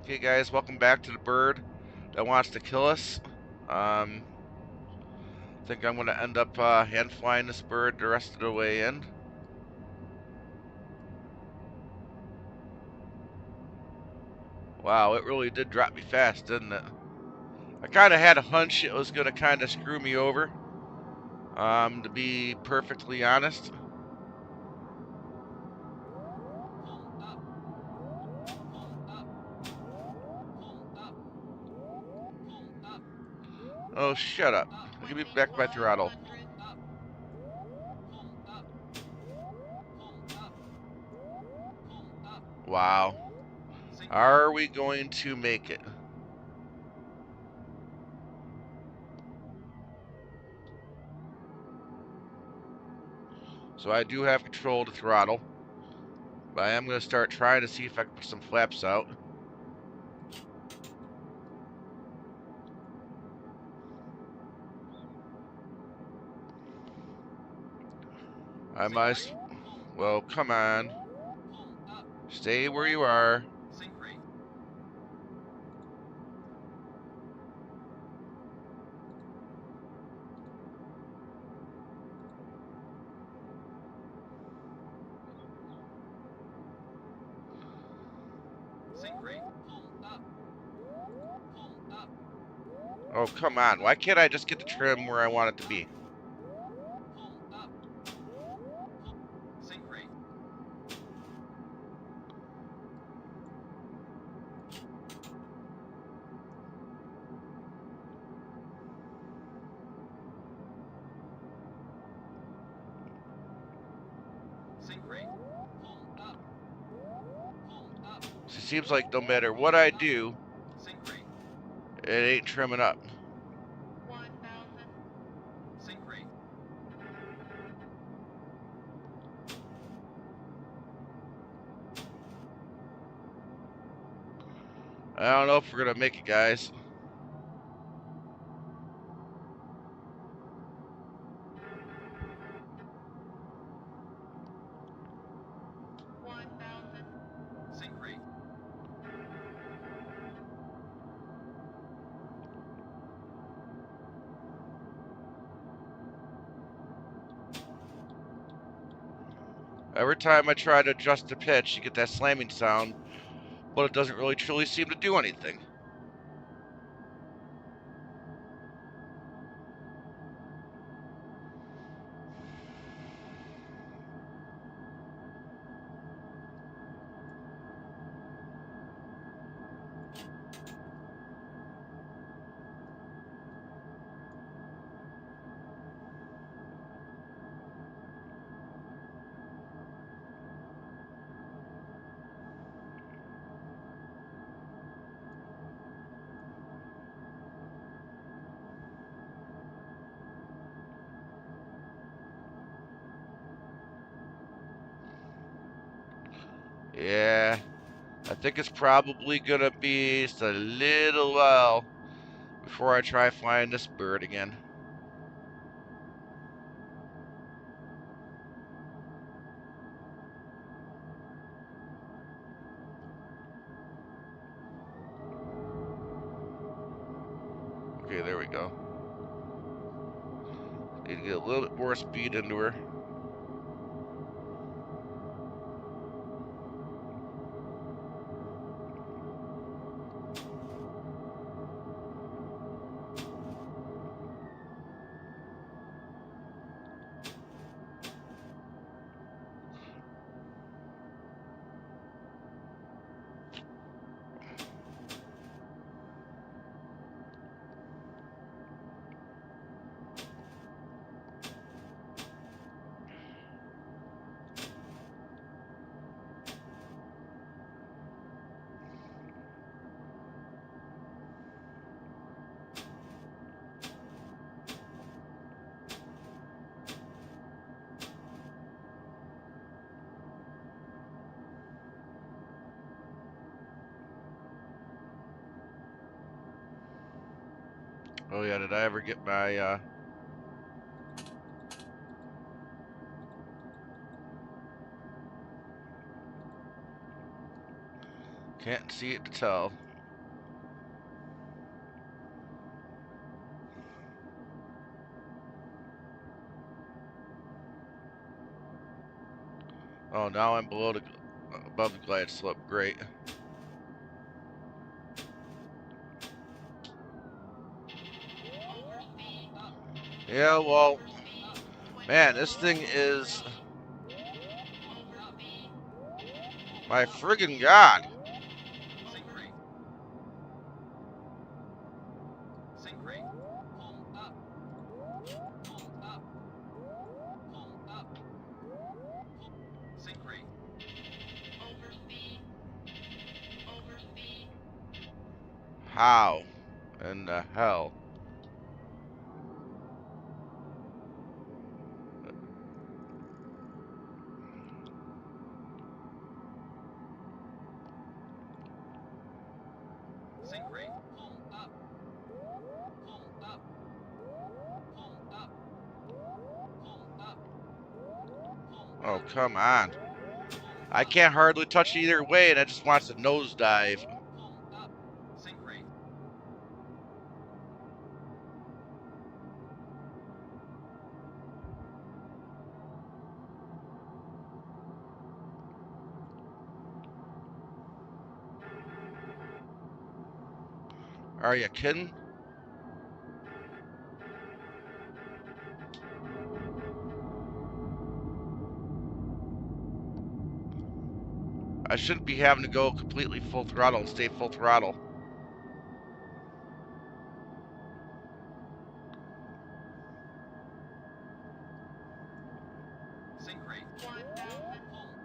Okay, guys, welcome back to the bird that wants to kill us. I think I'm going to end up hand flying this bird the rest of the way in. Wow, it really did drop me fast, didn't it? I kind of had a hunch it was going to kind of screw me over, to be perfectly honest. Oh, shut up. Give me back my throttle. Wow. Are we going to make it? So I do have control of the throttle. But I am going to start trying to see if I can put some flaps out. I might. Well, come on. Stay where you are. Oh, come on. Why can't I just get the trim where I want it to be? It seems like no matter what I do, it ain't trimming up. I don't know if we're going to make it, guys. Every time I try to adjust the pitch, you get that slamming sound, but it doesn't really truly seem to do anything. Yeah, I think it's probably going to be just a little while before I try flying this bird again. Okay, there we go. Need to get a little bit more speed into her. Oh yeah, did I ever get my can't see it to tell. Oh, now I'm above the glide slope. Great. Yeah, well, man, this thing is my friggin' god. Sink rate. Sink rate. Pull up. Pull up. Pull up. Sink rate. How in the hell? Sink rate. Pull up. Pull up. Pull up. Pull up. Pull Oh, up. come on. Pull I up. can't hardly touch it either way, and it just wants to nosedive. Pull up. Sink rate. Are you kidding? I shouldn't be having to go completely full throttle and stay full throttle. Sink rate. Pull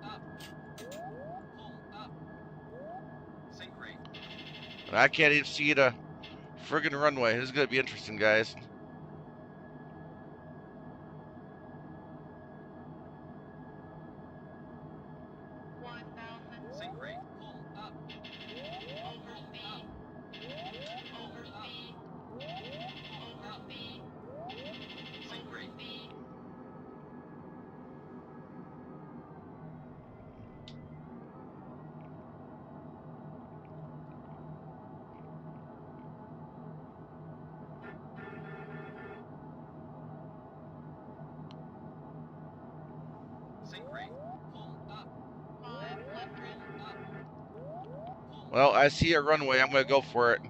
up. Pull up. Sink rate. And I can't even see the friggin' runway. This is gonna be interesting, guys. Sink rate. Pull up. Sink rate. Sink rate. Pull up. Well, I see a runway. I'm gonna go for it.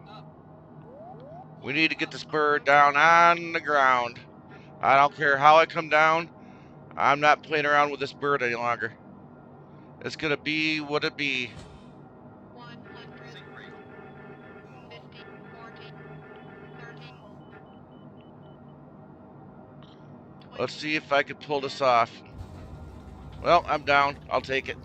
We need to get this bird down on the ground. I don't care how I come down. I'm not playing around with this bird any longer. It's gonna be what it be. Sink rate. Let's see if I can pull this off. Well, I'm down. I'll take it.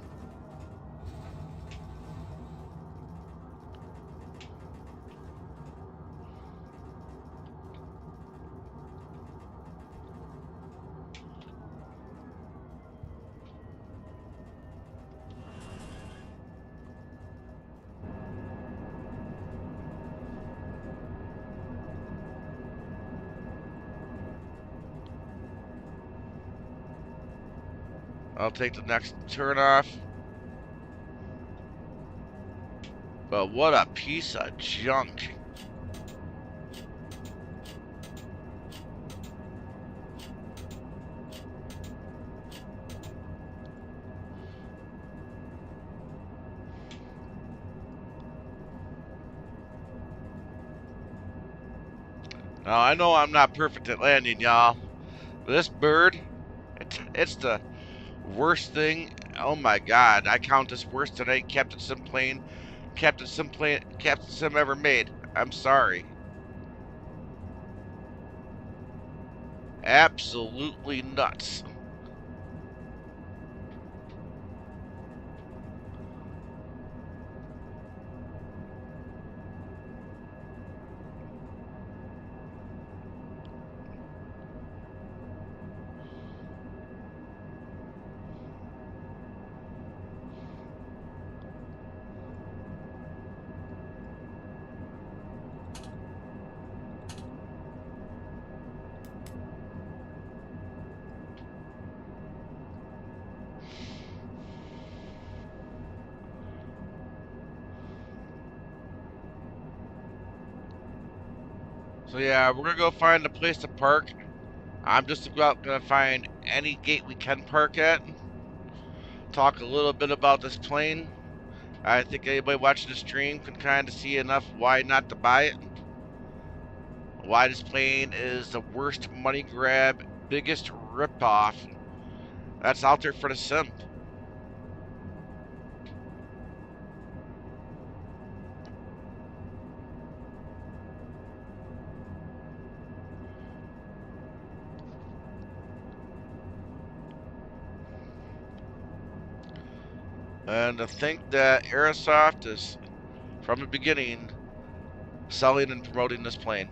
I'll take the next turn off. But what a piece of junk. Now, I know I'm not perfect at landing, y'all. But this bird, it's the worst thing. Oh my god, I count this worse than any Captain Sim ever made. I'm sorry. Absolutely nuts. So yeah, we're gonna go find a place to park. I'm just about gonna find any gate we can park at. talk a little bit about this plane. I think anybody watching the stream can kind of see enough why not to buy it. Why this plane is the worst money grab, biggest ripoff that's out there for the sim. And to think that Airsoft is, from the beginning, selling and promoting this plane.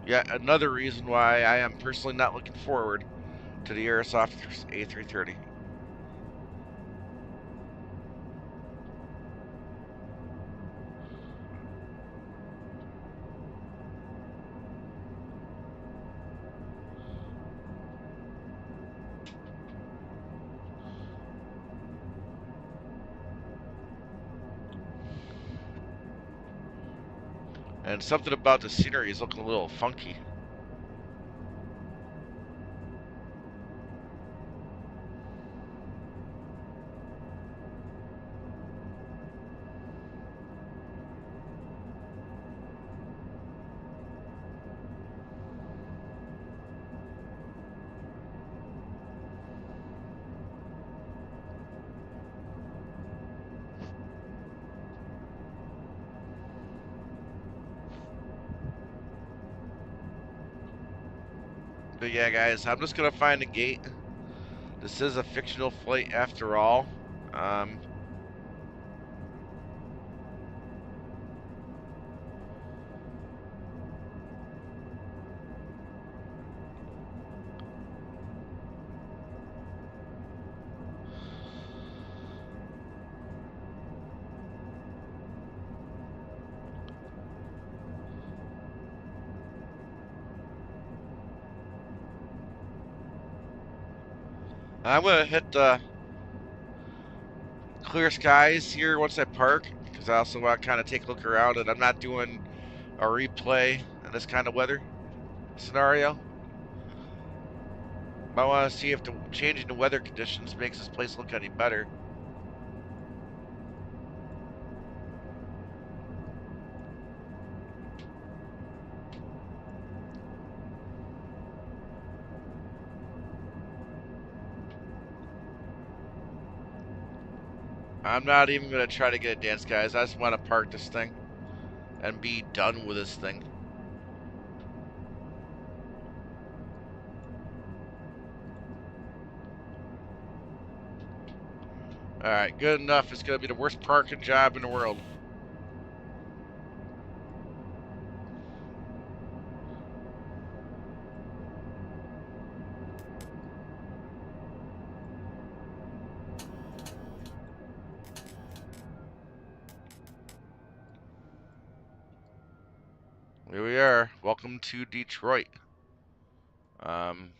Yet another reason why I am personally not looking forward to the Airsoft A330. And something about the scenery is looking a little funky. But yeah, guys, I'm just gonna find a gate. This is a fictional flight after all. Um, I'm gonna hit the clear skies here once I park, because I also want to kind of take a look around, and I'm not doing a replay in this kind of weather scenario. I want to see if the changing the weather conditions makes this place look any better. I'm not even gonna try to get a dance, guys. I just want to park this thing and be done with this thing. Alright, good enough. It's gonna be the worst parking job in the world. Here we are. Welcome to Detroit. Um,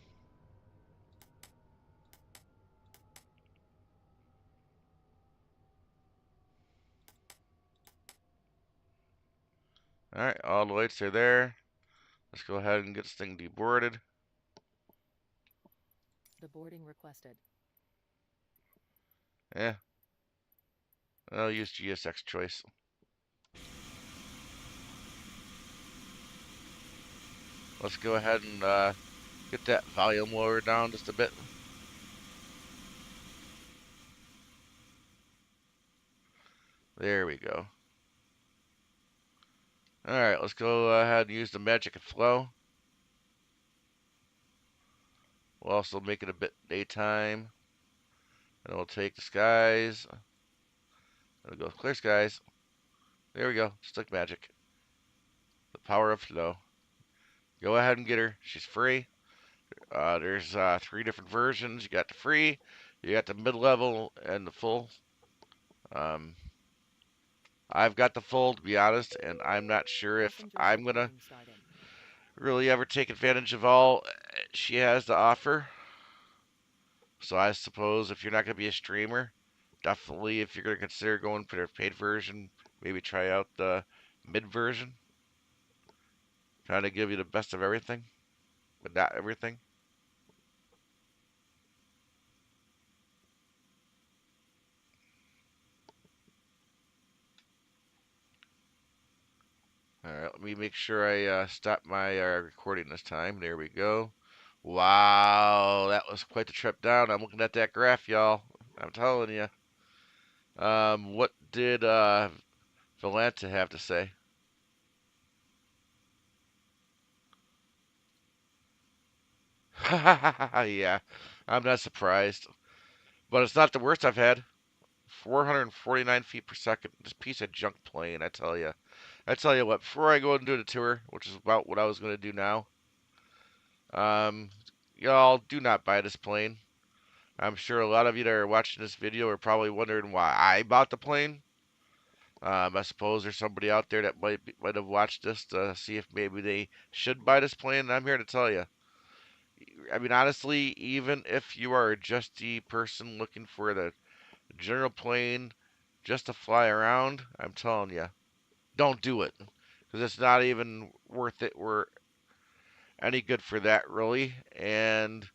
Alright, all the lights are there. Let's go ahead and get this thing deboarded. The boarding requested. Yeah. I'll use GSX choice. Let's go ahead and get that volume lower down just a bit. There we go. Alright, let's go ahead and use the magic and flow. We'll also make it a bit daytime. And we'll take the skies. And we'll go clear skies. There we go. Just like magic. The power of flow. Go ahead and get her. She's free. There's 3 different versions. You got the free, you got the mid-level, and the full. I've got the full, to be honest, and I'm not sure if I'm going to really ever take advantage of all she has to offer. So I suppose if you're not going to be a streamer, definitely if you're going to consider going for their paid version, maybe try out the mid version. Trying to give you the best of everything, but not everything. Alright, let me make sure I stop my recording this time. There we go. Wow, that was quite the trip down. I'm looking at that graph, y'all. I'm telling you. What did Valanta have to say? Yeah, I'm not surprised. But it's not the worst I've had. 449 feet per second. This piece of junk plane, I tell you. I tell you what, before I go and do the tour, which is about what I was going to do now, um, y'all do not buy this plane. I'm sure a lot of you that are watching this video are probably wondering why I bought the plane. I suppose there's somebody out there that might have watched this to see if maybe they should buy this plane. And I'm here to tell you. I mean, honestly, even if you are just the person looking for the general plane just to fly around, I'm telling you, don't do it because it's not even worth it. We're any good for that really, and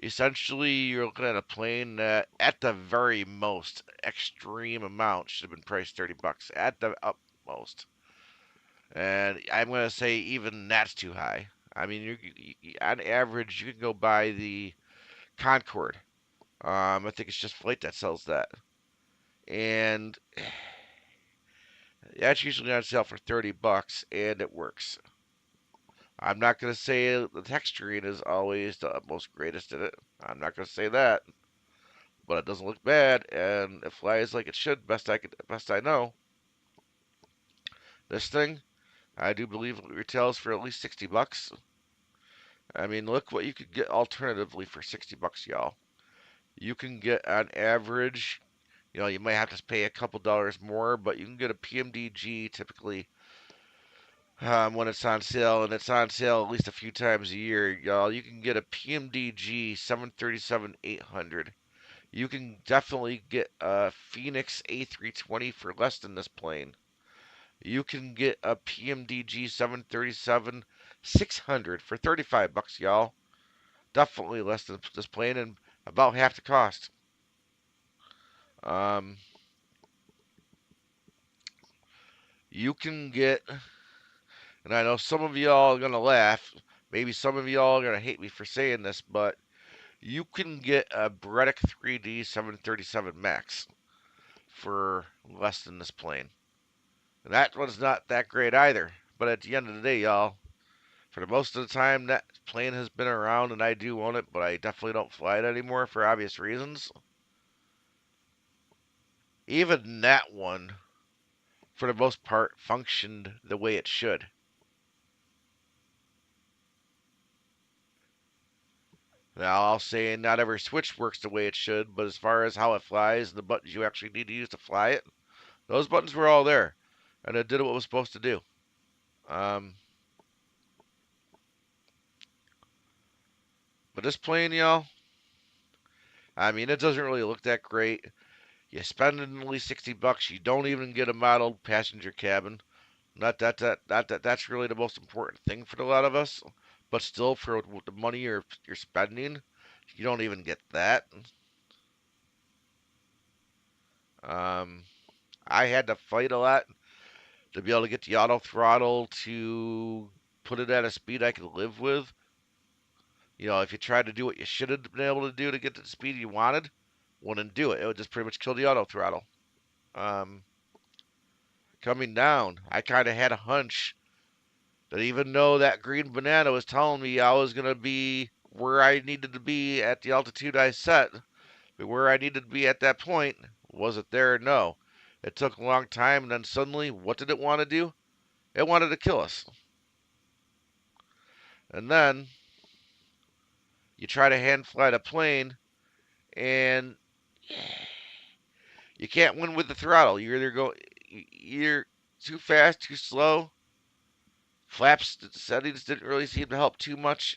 essentially you're looking at a plane that, at the very most extreme amount, should have been priced $30 at the utmost. And I'm going to say even that's too high. I mean, on average, you can go buy the Concorde. I think it's just Flight that sells that, and that's usually on sale for $30, and it works. I'm not going to say the texturing is always the utmost greatest in it. I'm not going to say that, but it doesn't look bad, and it flies like it should. Best I know. This thing, I do believe it retails for at least $60. I mean, look what you could get alternatively for $60, y'all. You can get on average, you might have to pay a couple dollars more, but you can get a PMDG typically when it's on sale, and it's on sale at least a few times a year, y'all. You can get a PMDG 737-800. You can definitely get a Phoenix A320 for less than this plane. You can get a PMDG 737 600 for $35, y'all. Definitely less than this plane and about half the cost. Um, you can get, and I know some of y'all are gonna laugh. Maybe some of y'all are gonna hate me for saying this, but you can get a Bredek 3D 737 Max for less than this plane. And that one's not that great either. But at the end of the day, y'all, for the most of the time that plane has been around, and I do own it, but I definitely don't fly it anymore for obvious reasons. Even that one, for the most part, functioned the way it should. Now, I'll say not every switch works the way it should, but as far as how it flies and the buttons you actually need to use to fly it, those buttons were all there, and it did what it was supposed to do. Um, but this plane, y'all, I mean, it doesn't really look that great. You spend at least $60, you don't even get a modeled passenger cabin. Not that that's really the most important thing for a lot of us, but still for the money you're spending, you don't even get that. Um, I had to fight a lot to be able to get the auto throttle to put it at a speed I could live with. If you tried to do what you should have been able to do to get to the speed you wanted, wouldn't do it. It would just pretty much kill the auto throttle. Um, Coming down, I kind of had a hunch that even though that green banana was telling me I was going to be where I needed to be at the altitude I set, but where I needed to be at that point, was it there? No. It took a long time, and then suddenly, what did it want to do? It wanted to kill us. And then you try to hand fly the plane, and you can't win with the throttle. You're too fast, too slow. Flaps settings didn't really seem to help too much.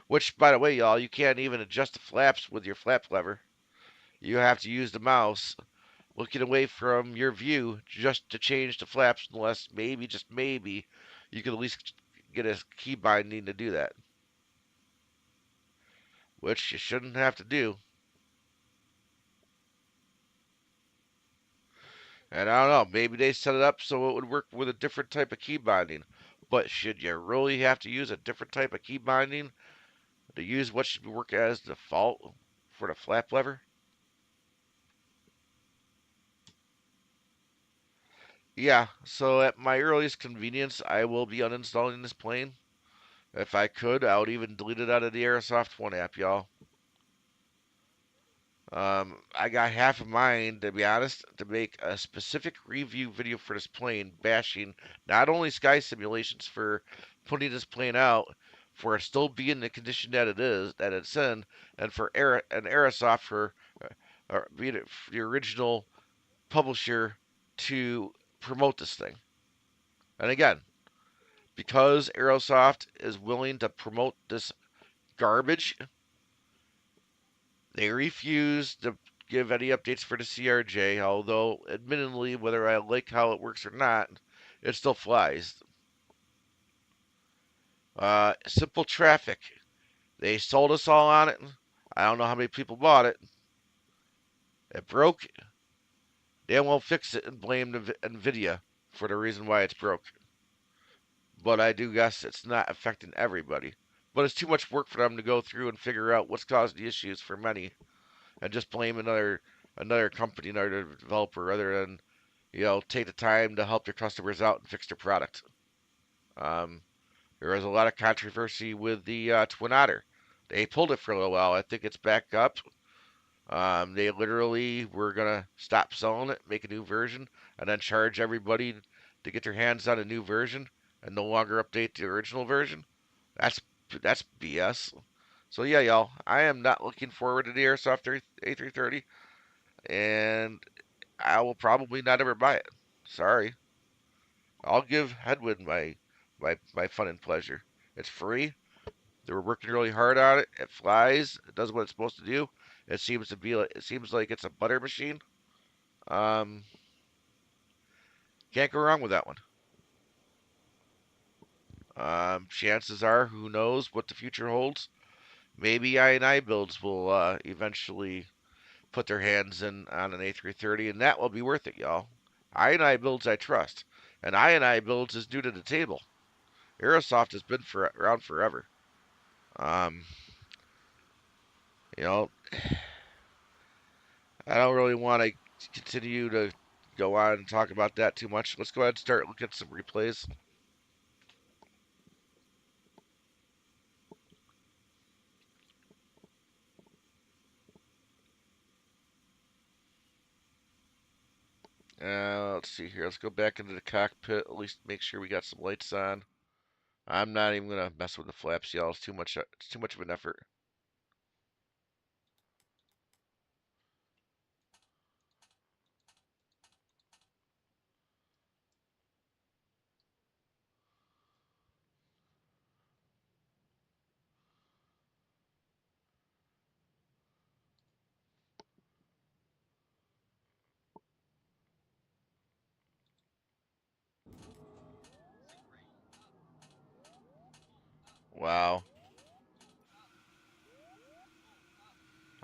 Which, by the way, y'all, you can't even adjust the flaps with your flap lever. You have to use the mouse looking away from your view just to change the flaps, unless maybe, just maybe, you could at least get a key binding to do that. Which you shouldn't have to do. And I don't know, maybe they set it up so it would work with a different type of key binding. But should you really have to use a different type of key binding to use what should work as default for the flap lever? Yeah, so at my earliest convenience, I will be uninstalling this plane. If I could, I would even delete it out of the Airsoft One app, y'all. I got half a mind, to be honest, to make a specific review video for this plane, bashing not only Sky Simulations for putting this plane out, for it still being in the condition that it is, that it's in, and for Aerosoft for being the original publisher to promote this thing. And again, because Aerosoft is willing to promote this garbage, they refuse to give any updates for the CRJ, although, admittedly, whether I like how it works or not, it still flies. Simple traffic. They sold us all on it. I don't know how many people bought it. It broke. They won't fix it and blame Nvidia for the reason why it's broke. But I do guess it's not affecting everybody. But it's too much work for them to go through and figure out what's caused the issues for many, and just blame another company, another developer, rather than take the time to help their customers out and fix their product. Um, there was a lot of controversy with the Twin Otter. They pulled it for a little while. I think it's back up. They literally were gonna stop selling it, make a new version, and then charge everybody to get their hands on a new version and no longer update the original version. That's that's BS. So yeah, y'all, I am not looking forward to the Airsoft A330, and I will probably not ever buy it. Sorry. I'll give Headwind my fun and pleasure. It's free. They were working really hard on it. It flies. It does what it's supposed to do. It seems like it's a butter machine. Um, can't go wrong with that one. Chances are, who knows what the future holds. Maybe iniBUILDS will eventually put their hands in on an A330, and that will be worth it, y'all. iniBUILDS I trust, and iniBUILDS is new to the table. Aerosoft has been around forever. Um, you know, I don't really want to continue to go on and talk about that too much. Let's go ahead and start looking at some replays. Let's see here. Let's go back into the cockpit. At least make sure we got some lights on. I'm not even gonna mess with the flaps, y'all. It's too much. It's too much of an effort. Wow.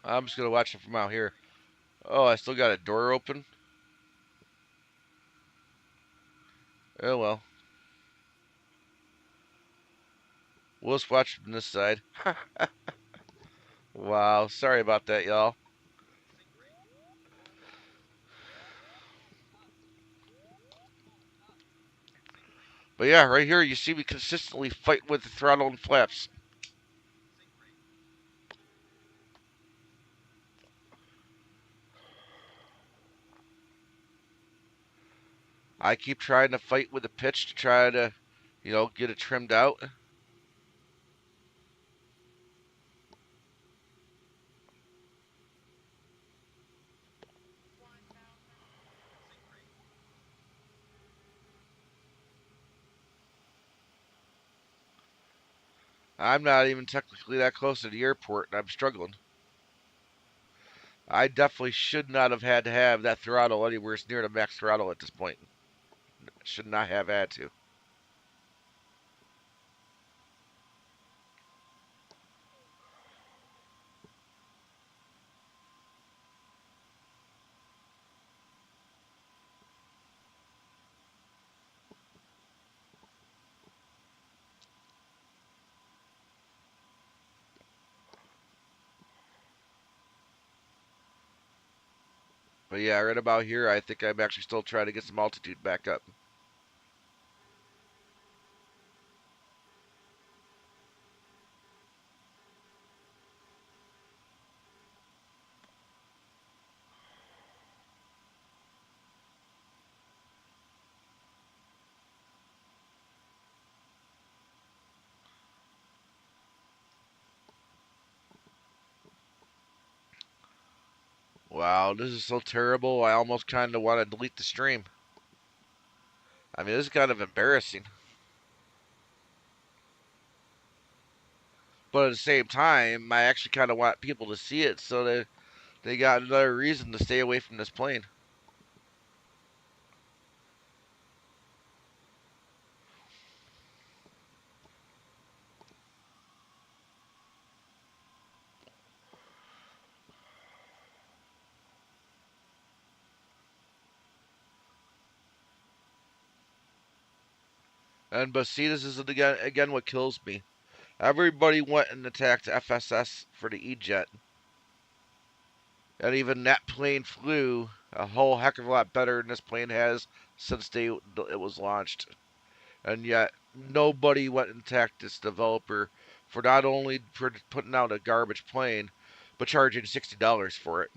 I'm just gonna watch it from out here. Oh, I still got a door open. Oh well. We'll just watch from this side. Wow. Sorry about that, y'all. But yeah, right here you see me consistently fight with the throttle and flaps. I keep trying to fight with the pitch to try to, get it trimmed out. I'm not even technically that close to the airport, and I'm struggling. I definitely should not have had to have that throttle anywhere near the max throttle at this point. Should not have had to. But yeah, right about here, I think I'm actually still trying to get some altitude back up. Wow, this is so terrible. I almost kind of want to delete the stream. I mean, this is kind of embarrassing. But at the same time, I actually kind of want people to see it so they got another reason to stay away from this plane. And but see, this is again what kills me. Everybody went and attacked FSS for the E-jet, and even that plane flew a whole heck of a lot better than this plane has since it was launched. And yet nobody went and attacked this developer for not only for putting out a garbage plane, but charging $60 for it.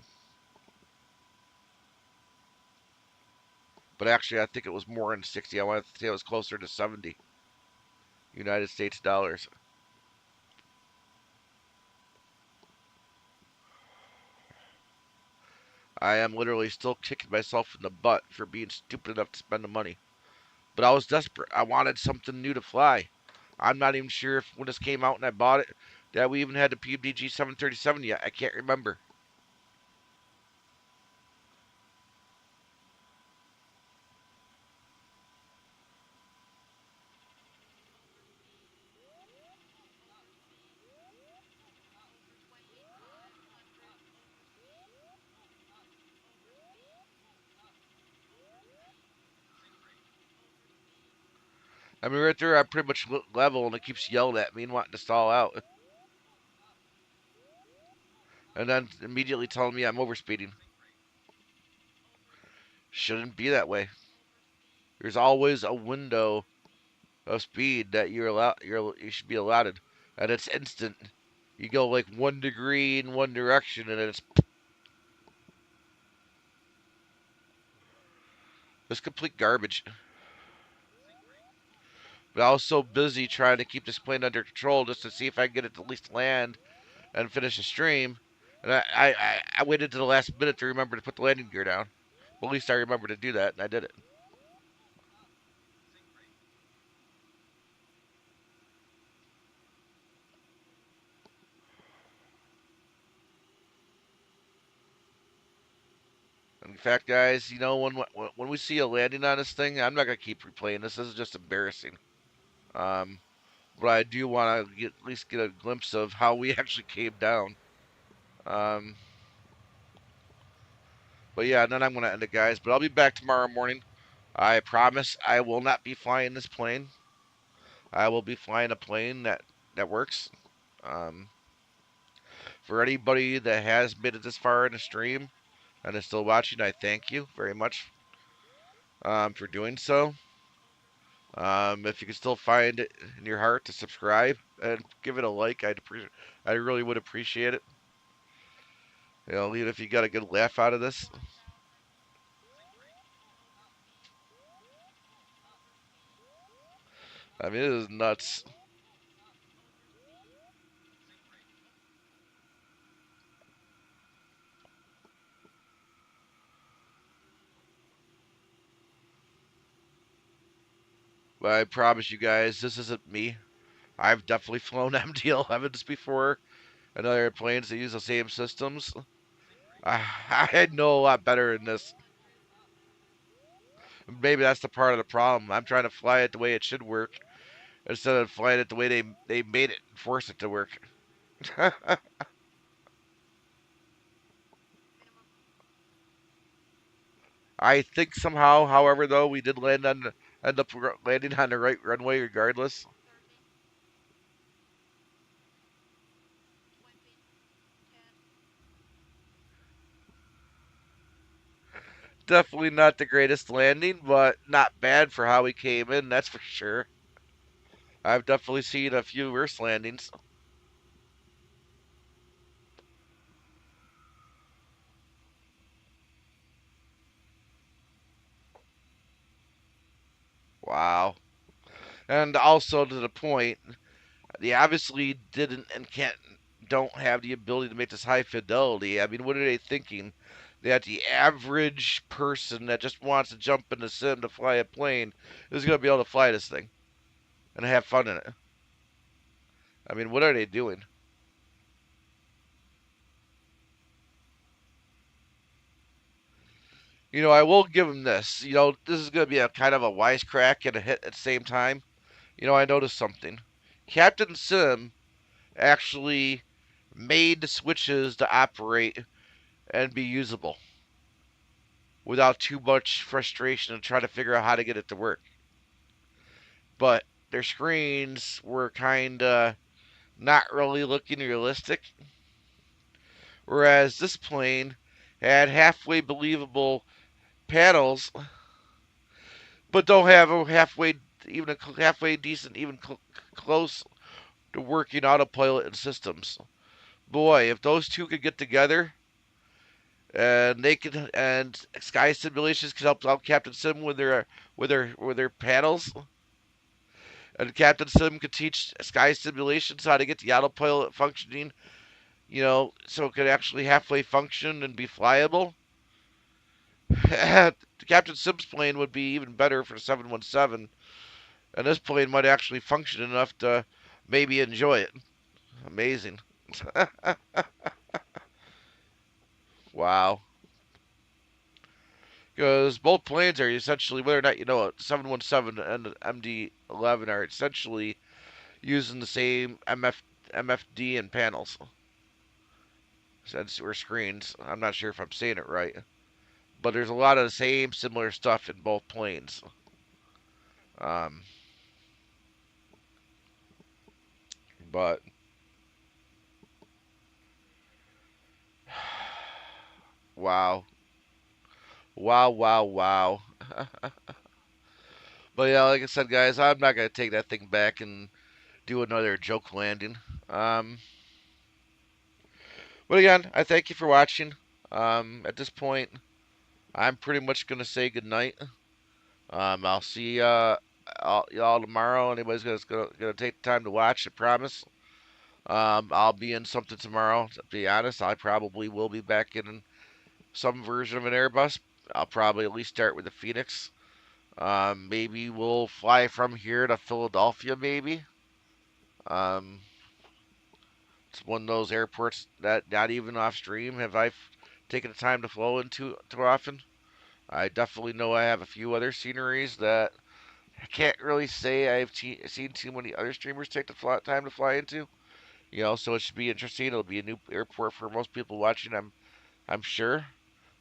But actually, I think it was more than 60. I want to say it was closer to 70 United States dollars. I am literally still kicking myself in the butt for being stupid enough to spend the money. But I was desperate. I wanted something new to fly. I'm not even sure if when this came out and I bought it that we even had the PUBG 737 yet. I can't remember. I mean, right there, I'm pretty much level, and it keeps yelling at me and wanting to stall out, and then immediately telling me I'm overspeeding. Shouldn't be that way. There's always a window of speed that you should be allotted, and it's instant. You go like 1 degree in one direction, and it's complete garbage. But I was so busy trying to keep this plane under control just to see if I can get it to at least land and finish the stream. And I waited to the last minute to remember to put the landing gear down. But at least I remembered to do that, and I did it. In fact, guys, you know when we see a landing on this thing, I'm not gonna keep replaying this. This is just embarrassing. Um, but I do want to at least get a glimpse of how we actually came down. Um, but yeah, and then I'm gonna end it, guys. But I'll be back tomorrow morning. I promise I will not be flying this plane. I will be flying a plane that works. Um, for anybody that has made it this far in the stream and is still watching, I thank you very much for doing so. If you can still find it in your heart to subscribe and give it a like, I really would appreciate it. You know, even if you got a good laugh out of this. I mean, it is nuts. But I promise you guys, this isn't me. I've definitely flown MD11s before and other airplanes that use the same systems. I know a lot better than this. Maybe that's the part of the problem. I'm trying to fly it the way it should work instead of flying it the way they made it and forced it to work. I think somehow, however, though, we did end up landing on the right runway regardless. Definitely not the greatest landing, but not bad for how we came in, that's for sure. I've definitely seen a few worse landings. Wow. And also to the point, they obviously didn't and don't have the ability to make this high fidelity. I mean, what are they thinking? That the average person that just wants to jump in the sim to fly a plane is going to be able to fly this thing and have fun in it. I mean, what are they doing? I will give them this. This is going to be a kind of a wisecrack and a hit at the same time. I noticed something. Captain Sim actually made the switches to operate and be usable without too much frustration and trying to figure out how to get it to work. But their screens were kind of not really looking realistic. Whereas this plane had halfway believable panels, but don't have a halfway decent, even close to working autopilot and systems. Boy, if those two could get together, and Skysimulations could help out Captain Sim with their panels, and Captain Sim could teach Skysimulations how to get the autopilot functioning, so it could actually halfway function and be flyable. Captain Sim's plane would be even better for the 717, and this plane might actually function enough to maybe enjoy it. Amazing. Wow. Because both planes are essentially, whether or not you know it, 717 and MD11 are essentially using the same MFD and panels or screens. I'm not sure if I'm saying it right, but there's a lot of the same similar stuff in both planes. Um, but wow, wow, wow, wow. But yeah, like I said, guys, I'm not gonna take that thing back and do another joke landing. Um, but again, I thank you for watching. At this point, I'm pretty much gonna say goodnight. I'll see y'all tomorrow. Anybody's gonna take the time to watch, I promise. I'll be in something tomorrow. To be honest, I probably will be back in some version of an Airbus. I'll probably at least start with the Phoenix. Maybe we'll fly from here to Philadelphia. Maybe. Um, it's one of those airports that not even off stream have I taken the time to flow into too often. I definitely know I have a few other sceneries that I can't really say I've seen too many other streamers take the time to fly into. So it should be interesting. It'll be a new airport for most people watching. I'm sure.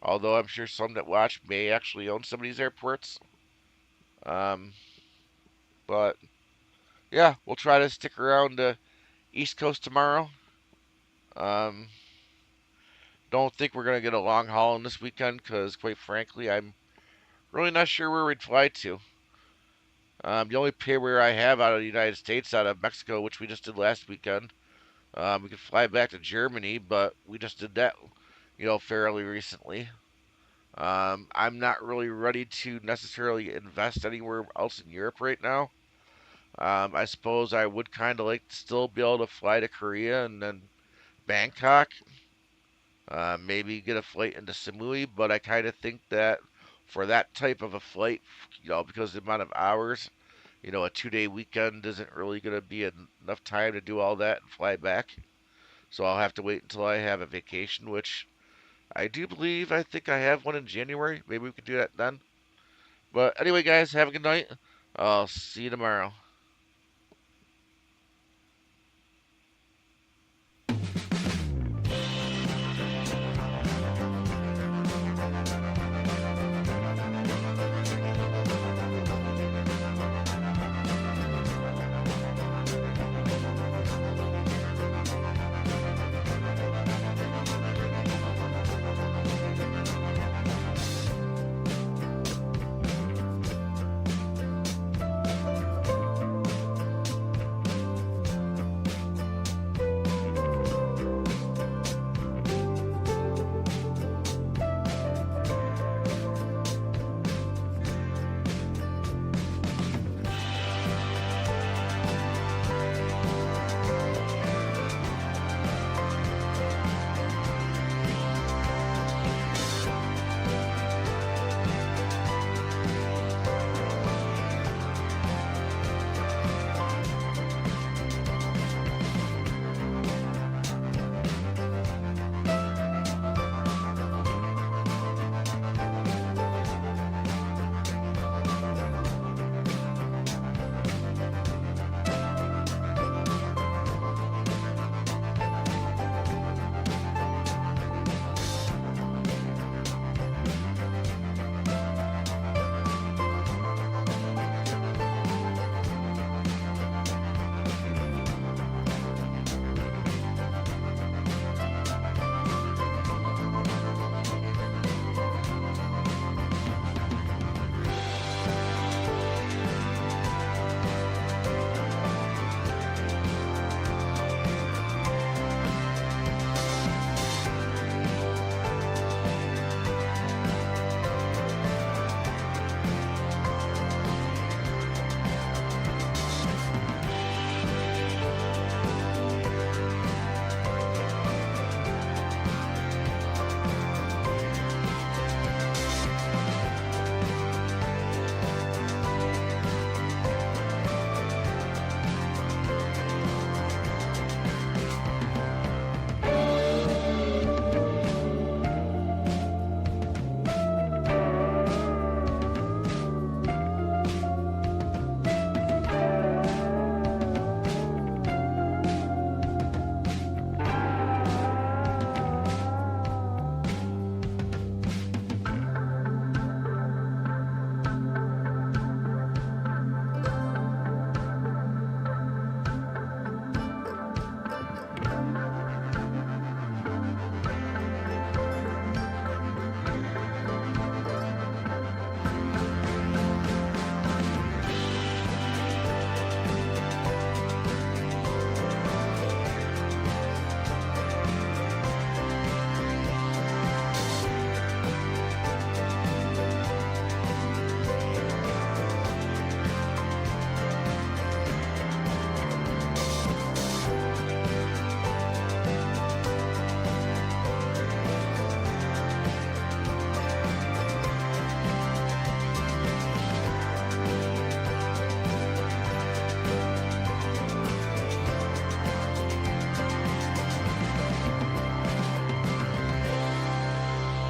Although I'm sure some that watch may actually own some of these airports. Um, but yeah, we'll try to stick around the East Coast tomorrow. Um, don't think we're gonna get a long haul in this weekend because, quite frankly, I'm really not sure where we'd fly to. The only pair I have out of the United States, out of Mexico, which we just did last weekend. We could fly back to Germany, but we just did that, fairly recently. I'm not really ready to necessarily invest anywhere else in Europe right now. I suppose I would kind of like to still be able to fly to Korea and then Bangkok. Maybe get a flight into Samui, but I kind of think that for that type of a flight, because of the amount of hours, a 2 day weekend isn't really going to be enough time to do all that and fly back. So I'll have to wait until I have a vacation, which I do believe I think I have one in January. Maybe we could do that then. But anyway, guys, have a good night. I'll see you tomorrow.